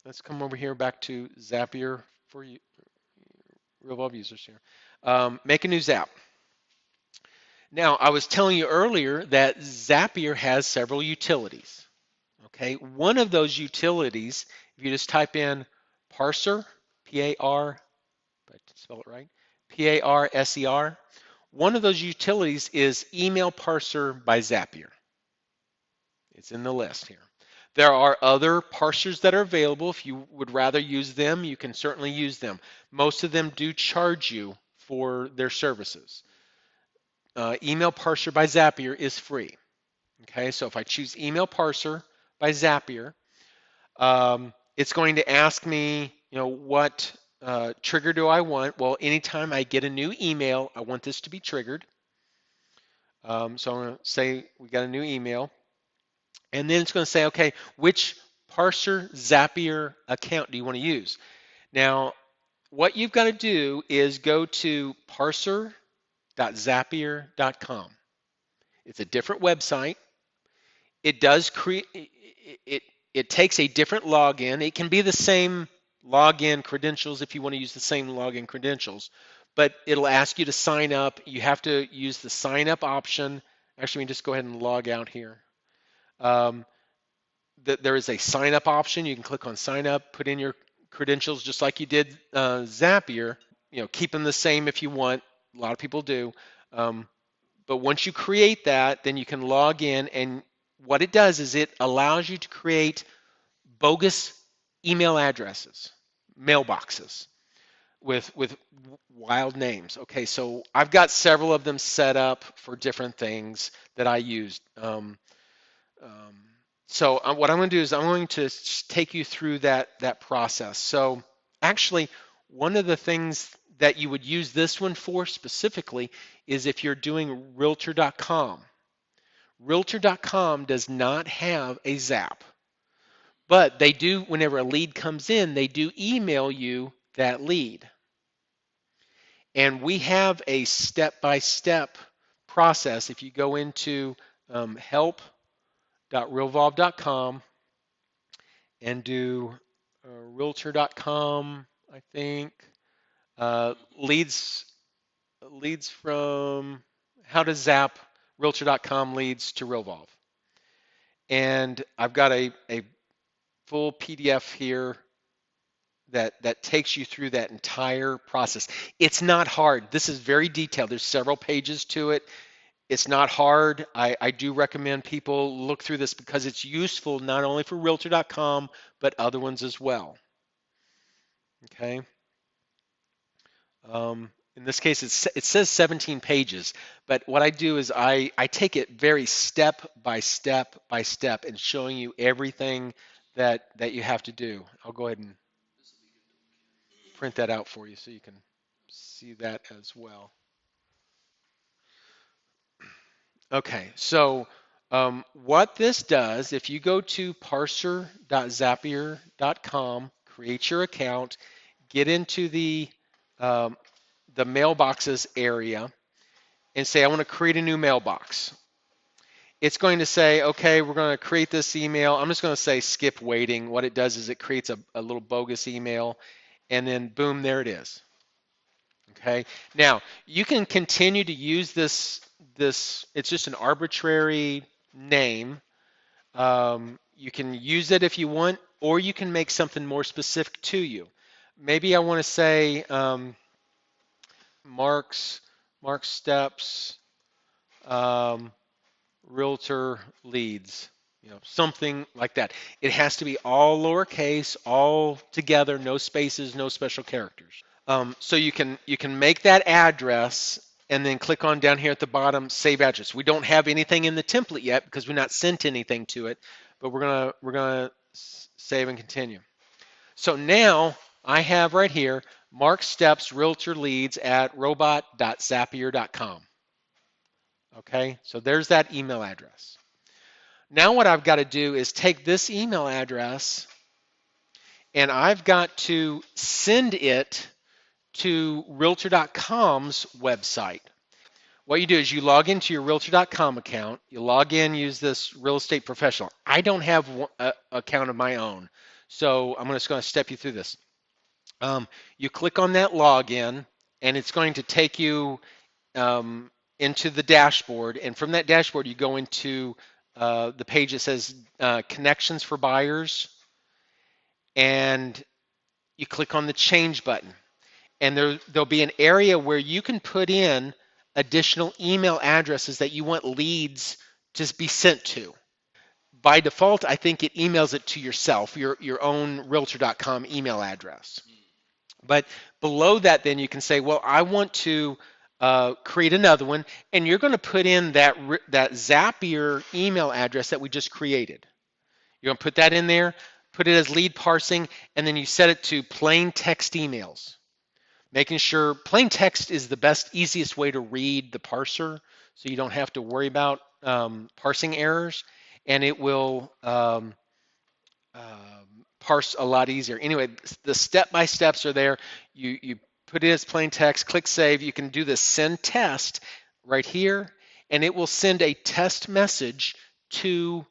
Let's come over here back to Zapier for you, Realvolve users here. Make a new zap. Now, I was telling you earlier that Zapier has several utilities. Okay, one of those utilities, if you just type in parser, P-A-R, spell it right, P-A-R-S-E-R, one of those utilities is email parser by Zapier. It's in the list here. There are other parsers that are available. If you would rather use them, you can certainly use them. Most of them do charge you for their services. Email parser by Zapier is free. Okay, so if I choose email parser by Zapier, it's going to ask me, what trigger do I want? Well, anytime I get a new email, I want this to be triggered. So I'm going to say we got a new email. And then it's going to say, okay, which parser Zapier account do you want to use? Now, what you've got to do is go to parser.zapier.com. It's a different website. It does create it takes a different login. It can be the same login credentials if you want to use the same login credentials, but it'll ask you to sign up. You have to use the sign up option. Actually, we can just go ahead and log out here. Um, there is a sign up option. You can click on sign up, put in your credentials just like you did Zapier. Keep them the same if you want. A lot of people do. But once you create that, then you can log in, and what it does is it allows you to create bogus email addresses, mailboxes with wild names. Okay, so I've got several of them set up for different things that I use. So what I'm going to do is I'm going to take you through that process. So actually, one of the things that you would use this one for specifically is if you're doing Realtor.com. Realtor.com does not have a Zap, but they do, whenever a lead comes in, they do email you that lead. And we have a step-by-step process. If you go into help.realvolve.com and do Realtor.com, I think, leads from how to zap Realtor.com leads to Realvolve. And I've got a full PDF here that takes you through that entire process. It's not hard. This is very detailed. There's several pages to it. It's not hard. I do recommend people look through this because it's useful not only for Realtor.com, but other ones as well. Okay. In this case, it says 17 pages, but what I do is I take it very step by step by step and showing you everything that you have to do. I'll go ahead and print that out for you so you can see that as well. Okay, so what this does, if you go to parser.zapier.com, create your account, get into um, the mailboxes area and say, I want to create a new mailbox. It's going to say, okay, we're going to create this email. I'm just going to say skip waiting. What it does is it creates a little bogus email, and then boom, there it is. Okay. Now you can continue to use this. It's just an arbitrary name. You can use it if you want, or you can make something more specific to you. Maybe I want to say Mark's Mark Steps um, Realtor Leads. Something like that. It has to be all lowercase, all together, no spaces, no special characters. So you can make that address and then click on down here at the bottom, save address. We don't have anything in the template yet because we've not sent anything to it, but we're gonna save and continue. So now I have right here Mark Steps Realtor Leads at robot.zapier.com. Okay, so there's that email address. Now what I've got to do is take this email address and I've got to send it to Realtor.com's website. What you do is you log into your Realtor.com account. You log in, use this Real Estate Professional. I don't have an account of my own, so I'm just going to step you through this. You click on that login, and it's going to take you into the dashboard. And from that dashboard, you go into the page that says Connections for Buyers, and you click on the Change button. And there'll be an area where you can put in additional email addresses that you want leads to be sent to. By default, I think it emails it to yourself, your own realtor.com email address. But below that, then you can say, well, I want to create another one, and you're going to put in that Zapier email address that we just created. You're going to put that in there, put it as lead parsing, and then you set it to plain text emails. Making sure plain text is the best, easiest way to read the parser, so you don't have to worry about parsing errors, and it will parse a lot easier. Anyway, the step-by-steps are there. You put it as plain text, click save. You can do this send test right here, and it will send a test message to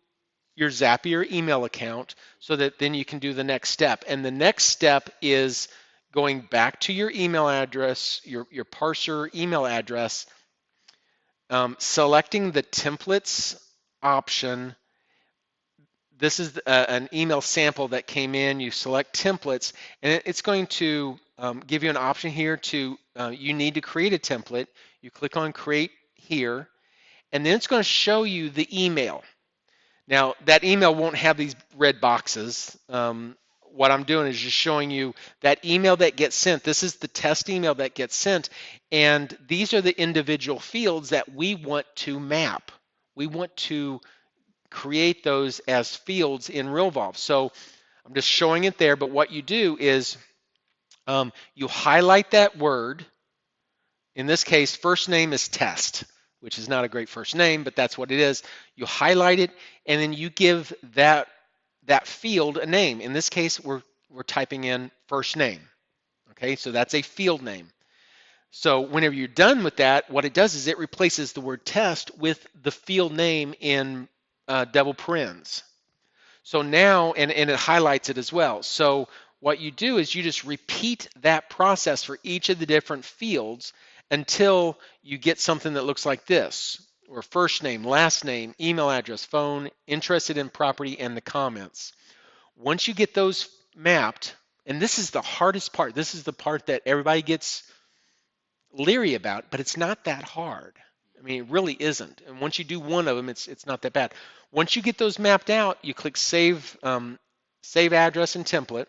your Zapier email account so that then you can do the next step. And the next step is going back to your email address, your parser email address, selecting the templates option. This is an email sample that came in. You select templates, and it's going to give you an option here to, you need to create a template. You click on create here, and then it's going to show you the email. Now, that email won't have these red boxes. What I'm doing is just showing you that email that gets sent. This is the test email that gets sent, and these are the individual fields that we want to map. We want to create those as fields in Realvolve. So I'm just showing it there, but what you do is you highlight that word. In this case, first name is test, which is not a great first name, but that's what it is. You highlight it, and then you give that field a name. In this case, we're typing in first name. Okay, so that's a field name. So whenever you're done with that, what it does is it replaces the word test with the field name in double parens. So now, and it highlights it as well. So what you do is you just repeat that process for each of the different fields until you get something that looks like this, or first name, last name, email address, phone, interested in property, and the comments. Once you get those mapped, and this is the hardest part, this is the part that everybody gets leery about, but it's not that hard. I mean, it really isn't. And once you do one of them, it's not that bad. Once you get those mapped out, you click save, save address and template.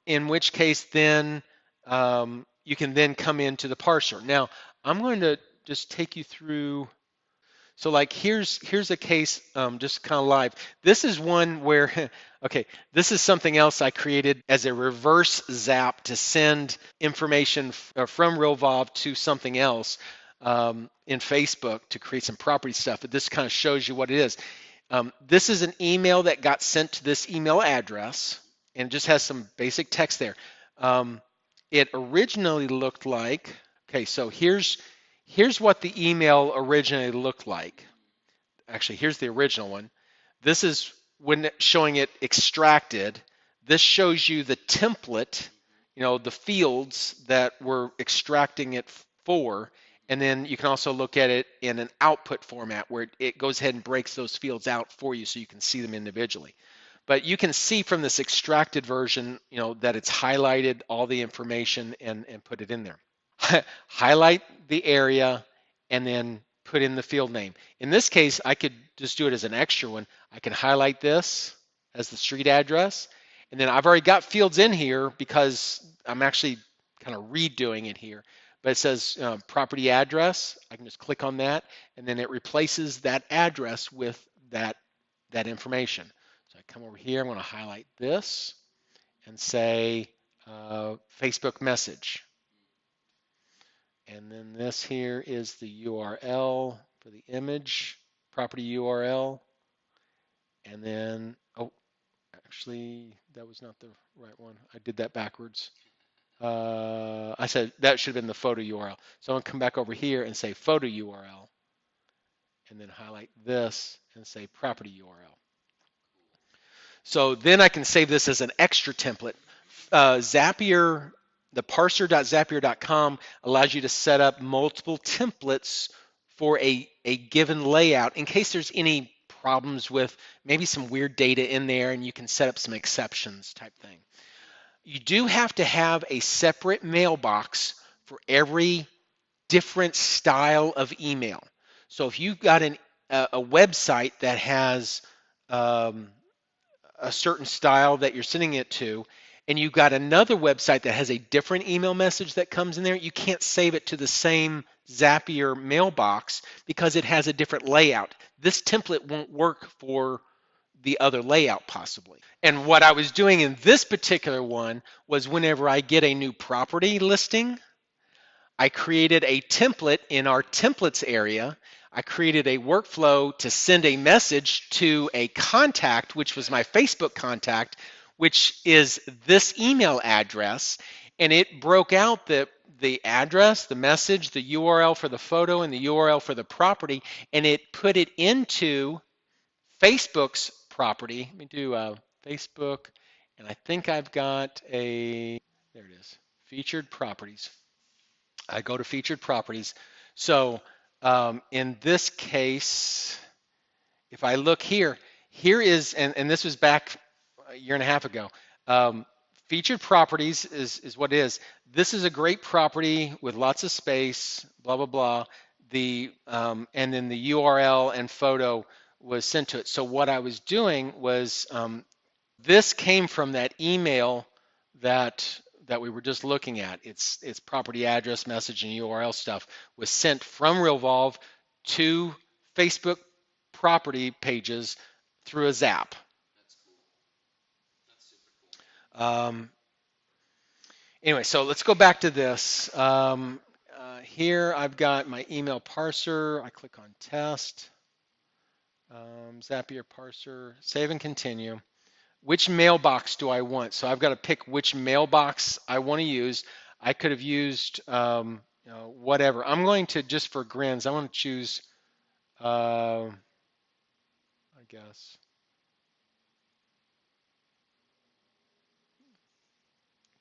In which case, then you can then come into the parser. Now, I'm going to just take you through. So, like, here's a case, just kind of live. This is one where, okay, this is something else I created as a reverse zap to send information from Realvolve to something else in Facebook to create some property stuff. But this kind of shows you what it is. This is an email that got sent to this email address. and it just has some basic text there. Um, it originally looked like, okay, so here's what the email originally looked like. Actually, here's the original one. This is when showing it extracted. This shows you the template, the fields that we're extracting it for. And then you can also look at it in an output format where it goes ahead and breaks those fields out for you so you can see them individually. But you can see from this extracted version, that it's highlighted all the information and put it in there. Highlight the area and then put in the field name. In this case, I could just do it as an extra one. I can highlight this as the street address, and then I've already got fields in here because I'm actually kind of redoing it here. But it says property address. I can just click on that, and then it replaces that address with that information. So I come over here. I'm going to highlight this and say Facebook message. And then this here is the URL for the image, property URL. And then, oh, actually, that was not the right one. I did that backwards. I said that should have been the photo URL. So I'm going to come back over here and say photo URL, and then highlight this and say property URL. So then I can save this as an extra template. Zapier, the parser.zapier.com allows you to set up multiple templates for a given layout in case there's any problems with maybe some weird data in there, and you can set up some exceptions type thing. You do have to have a separate mailbox for every different style of email. So if you've got a website that has a certain style that you're sending it to, and you've got another website that has a different email message that comes in there, you can't save it to the same Zapier mailbox because it has a different layout. This template won't work for the other layout possibly. And what I was doing in this particular one was whenever I get a new property listing, I created a template in our templates area. I created a workflow to send a message to a contact, which was my Facebook contact, which is this email address. And it broke out the address, the message, the URL for the photo, and the URL for the property, and it put it into Facebook's property. Let me do Facebook, and I think I've got there it is, featured properties. I go to featured properties. So in this case, if I look here, here is, and this was back a year and a half ago, featured properties is what it is. This is a great property with lots of space, blah, blah, blah. And then the URL and photo was sent to it. So what I was doing was this came from that email that we were just looking at. Its property address, message, and URL stuff was sent from Realvolve to Facebook property pages through a Zap. That's cool. That's super cool. Anyway, so let's go back to this. Here I've got my email parser. I click on test, Zapier parser, save and continue. Which mailbox do I want? So I've got to pick which mailbox I want to use. I could have used whatever. I'm going to, just for grins, I want to choose, I guess,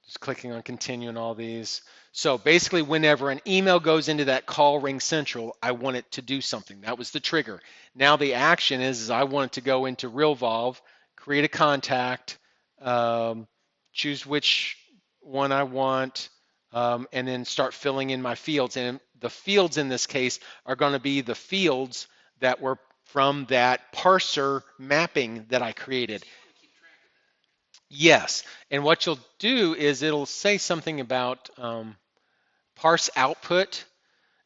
just clicking on continue and all these. So basically, whenever an email goes into that call ring central, I want it to do something. That was the trigger. Now the action is I want it to go into Realvolve, create a contact, choose which one I want, and then start filling in my fields. And the fields in this case are going to be the fields that were from that parser mapping that I created. So you want to keep track of that. Yes, and what you'll do is it'll say something about parse output.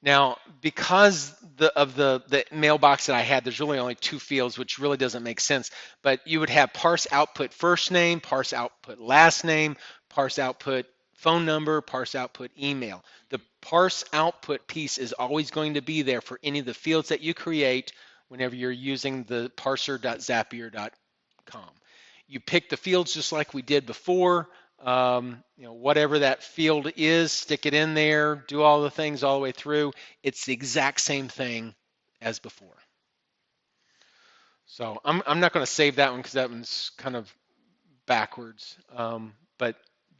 Now, because of the mailbox that I had, there's really only two fields, which really doesn't make sense. But you would have parse output first name, parse output last name, parse output phone number, parse output email. The parse output piece is always going to be there for any of the fields that you create whenever you're using the parser.zapier.com. You pick the fields just like we did before. Whatever that field is, stick it in there, do all the things all the way through. It's the exact same thing as before. So I'm not going to save that one because that one's kind of backwards. But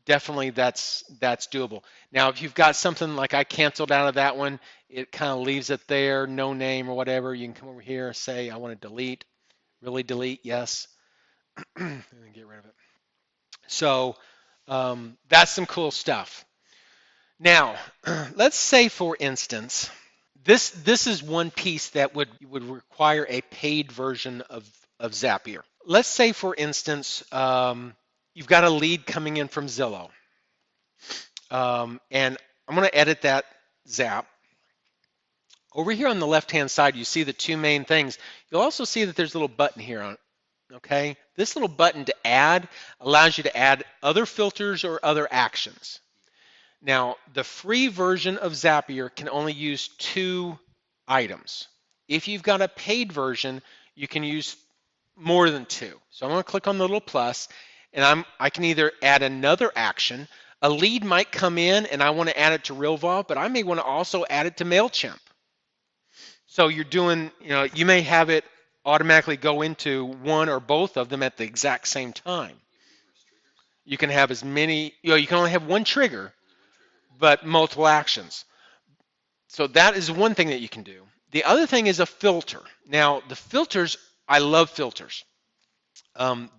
definitely that's doable. Now, if you've got something like I canceled out of that one, it kind of leaves it there, no name or whatever. You can come over here, say I want to delete, really delete, yes, and then get rid of it. So that's some cool stuff. Now, let's say for instance, this is one piece that would require a paid version of Zapier. Let's say for instance, you've got a lead coming in from Zillow, and I'm going to edit that Zap. Over here on the left-hand side, you see the two main things. You'll also see that there's a little button here on. Okay, this little button to add allows you to add other filters or other actions. Now, the free version of Zapier can only use 2 items. If you've got a paid version, you can use more than 2. So I'm going to click on the little plus, and I can either add another action. A lead might come in, and I want to add it to Realvolve, but I may want to also add it to MailChimp. So you're doing, you may have it automatically go into one or both of them at the exact same time. You can have as many, you can only have one trigger, but multiple actions. So that is one thing that you can do. The other thing is a filter. Now, the filters, I love filters.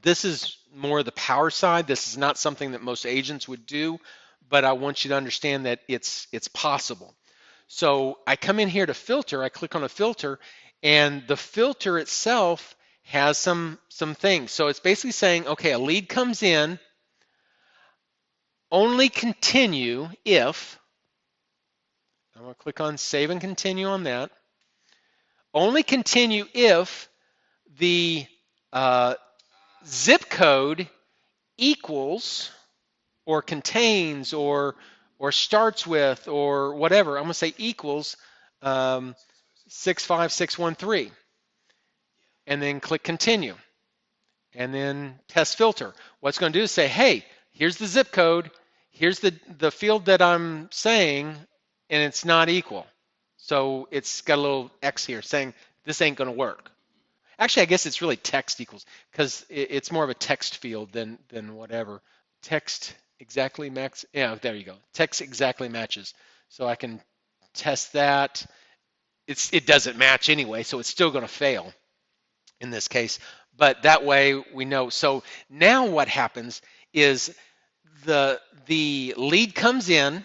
This is more the power side. This is not something that most agents would do, but I want you to understand that it's possible. So I come in here to filter, I click on a filter, and the filter itself has some things. So it's basically saying, okay, a lead comes in, only continue if, I'm going to click on save and continue on that, only continue if the zip code equals or contains or starts with or whatever. I'm going to say equals 65613 and then click continue and then test filter. What's going to do is say, hey, here's the zip code, here's the field that I'm saying, and it's not equal. So it's got a little X here saying this ain't going to work. Actually, I guess it's really text equals because it's more of a text field than whatever. Text exactly max. Yeah, there you go. Text exactly matches. So I can test that. It doesn't match anyway, so it's still going to fail in this case. But that way we know. So now what happens is the lead comes in,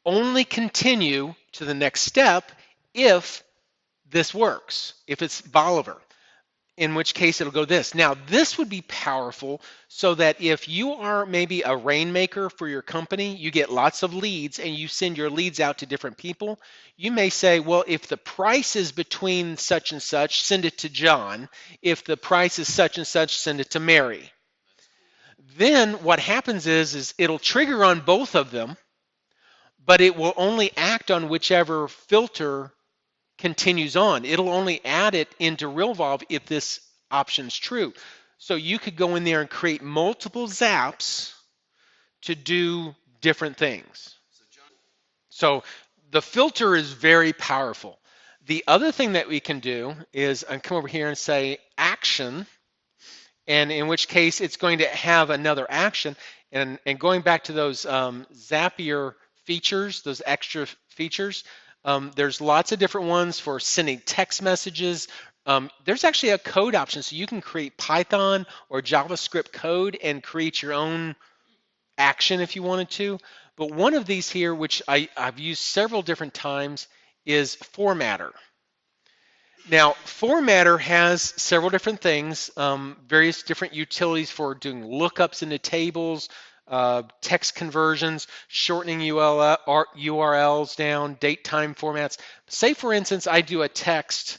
only continue to the next step if this works, if it's Bolivar, in which case it'll go this. Now, this would be powerful so that if you are maybe a rainmaker for your company, you get lots of leads and you send your leads out to different people, you may say, well, if the price is between such and such, send it to John. If the price is such and such, send it to Mary. Then what happens is it'll trigger on both of them, but it will only act on whichever filter continues on. It'll only add it into Realvolve if this option's true. So you could go in there and create multiple zaps to do different things. So the filter is very powerful. The other thing that we can do is I come over here and say action, and in which case it's going to have another action. And going back to those Zapier features, those extra features, there's lots of different ones for sending text messages. There's actually a code option, so you can create Python or JavaScript code and create your own action if you wanted to. But one of these here, which I've used several different times, is Formatter. Now, Formatter has several different things, various different utilities for doing lookups into tables, text conversions, shortening URLs down, date time formats. Say, for instance, I do a text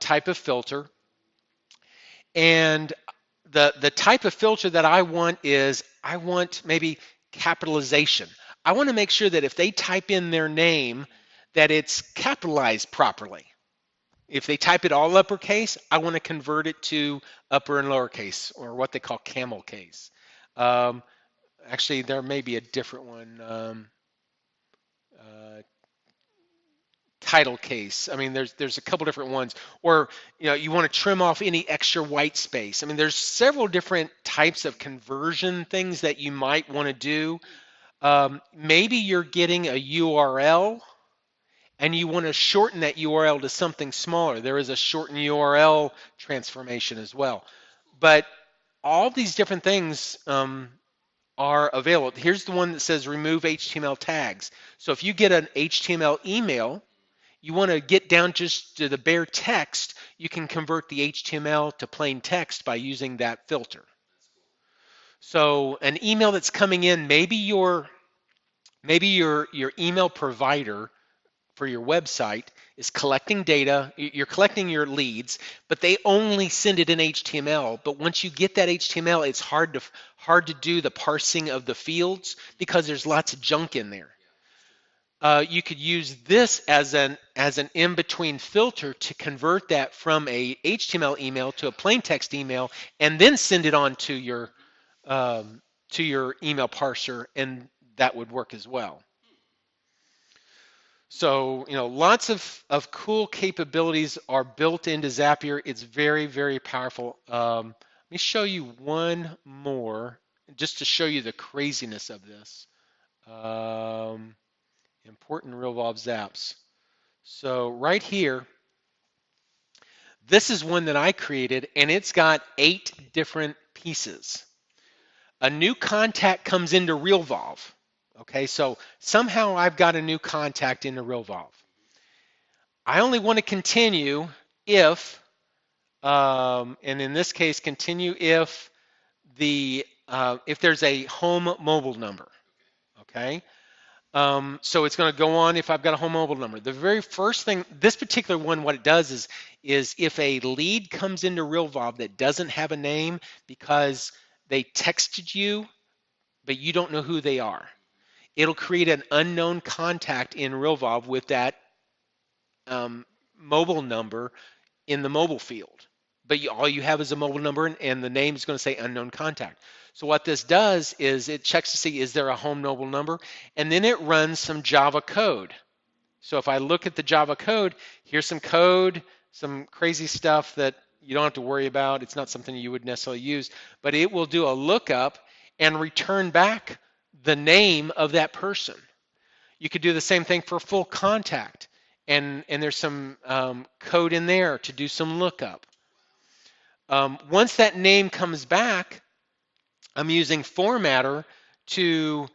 type of filter, and the type of filter that I want is I want maybe capitalization. I want to make sure that if they type in their name, that it's capitalized properly. If they type it all uppercase, I want to convert it to upper and lowercase, or what they call camel case. Um, Actually, there may be a different one. Uh, Title case. I mean, there's a couple different ones. Or you want to trim off any extra white space. I mean, there's several different types of conversion things that you might want to do. Maybe you're getting a URL and you want to shorten that URL to something smaller. There is a shorten URL transformation as well. But all these different things are available. Here's the one that says remove HTML tags. So if you get an HTML email, you want to get down just to the bare text, you can convert the HTML to plain text by using that filter. So an email that's coming in, maybe your email provider for your website is collecting data, you're collecting your leads, but they only send it in HTML. But once you get that HTML, it's hard to do the parsing of the fields because there's lots of junk in there. You could use this as an in-between filter to convert that from a HTML email to a plain text email, and then send it on um, to your email parser, and that would work as well. So, lots of cool capabilities are built into Zapier. It's very, very powerful. Let me show you one more just to show you the craziness of this. Um, Important Realvolve Zaps. So right here, this is one that I created, and it's got 8 different pieces. A new contact comes into Realvolve. Okay, so somehow I've got a new contact into Realvolve. I only want to continue and in this case, continue if there's a home mobile number. Okay, so it's going to go on if I've got a home mobile number. The very first thing, this particular one, what it does is if a lead comes into Realvolve that doesn't have a name because they texted you, but you don't know who they are, it'll create an unknown contact in Realvolve with that mobile number in the mobile field. But all you have is a mobile number, and the name is going to say unknown contact. So what this does is it checks to see, is there a home mobile number? And then it runs some Java code. So if I look at the Java code, here's some code, some crazy stuff that you don't have to worry about. It's not something you would necessarily use, but it will do a lookup and return back the name of that person. You could do the same thing for full contact, and there's some code in there to do some lookup. Once that name comes back, I'm using Formatter to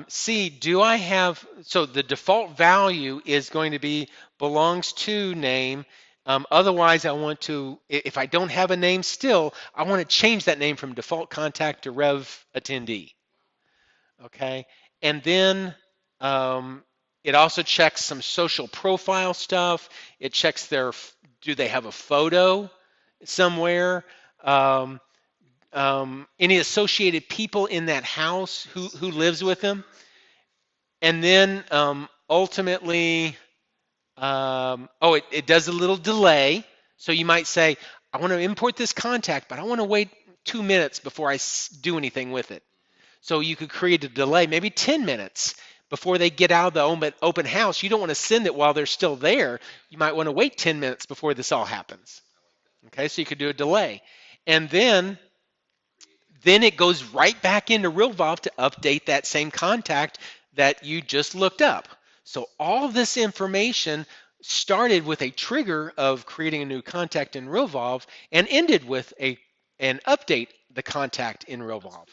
see, do I have, so the default value is going to be belongs to name. Otherwise, I want to, if I don't have a name still, I want to change that name from default contact to Rev attendee. Okay, and then it also checks some social profile stuff. It checks do they have a photo somewhere? Any associated people in that house who lives with them, and then ultimately, it does a little delay. So you might say, I want to import this contact, but I want to wait 2 minutes before I do anything with it. So you could create a delay, maybe 10 minutes before they get out of the open house. You don't want to send it while they're still there. You might want to wait 10 minutes before this all happens. Okay, so you could do a delay. And then it goes right back into Realvolve to update that same contact that you just looked up. So all this information started with a trigger of creating a new contact in Realvolve and ended with an update the contact in Realvolve.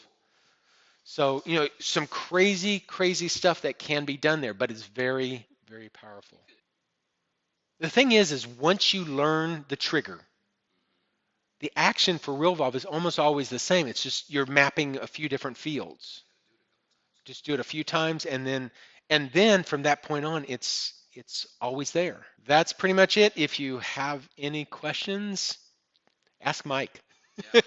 So, some crazy, crazy stuff that can be done there, but it's very, very powerful. The thing is once you learn the trigger, the action for Realvolve is almost always the same. It's just you're mapping a few different fields. Just do it a few times, and then from that point on, it's always there. That's pretty much it. If you have any questions, ask Mike. Yeah.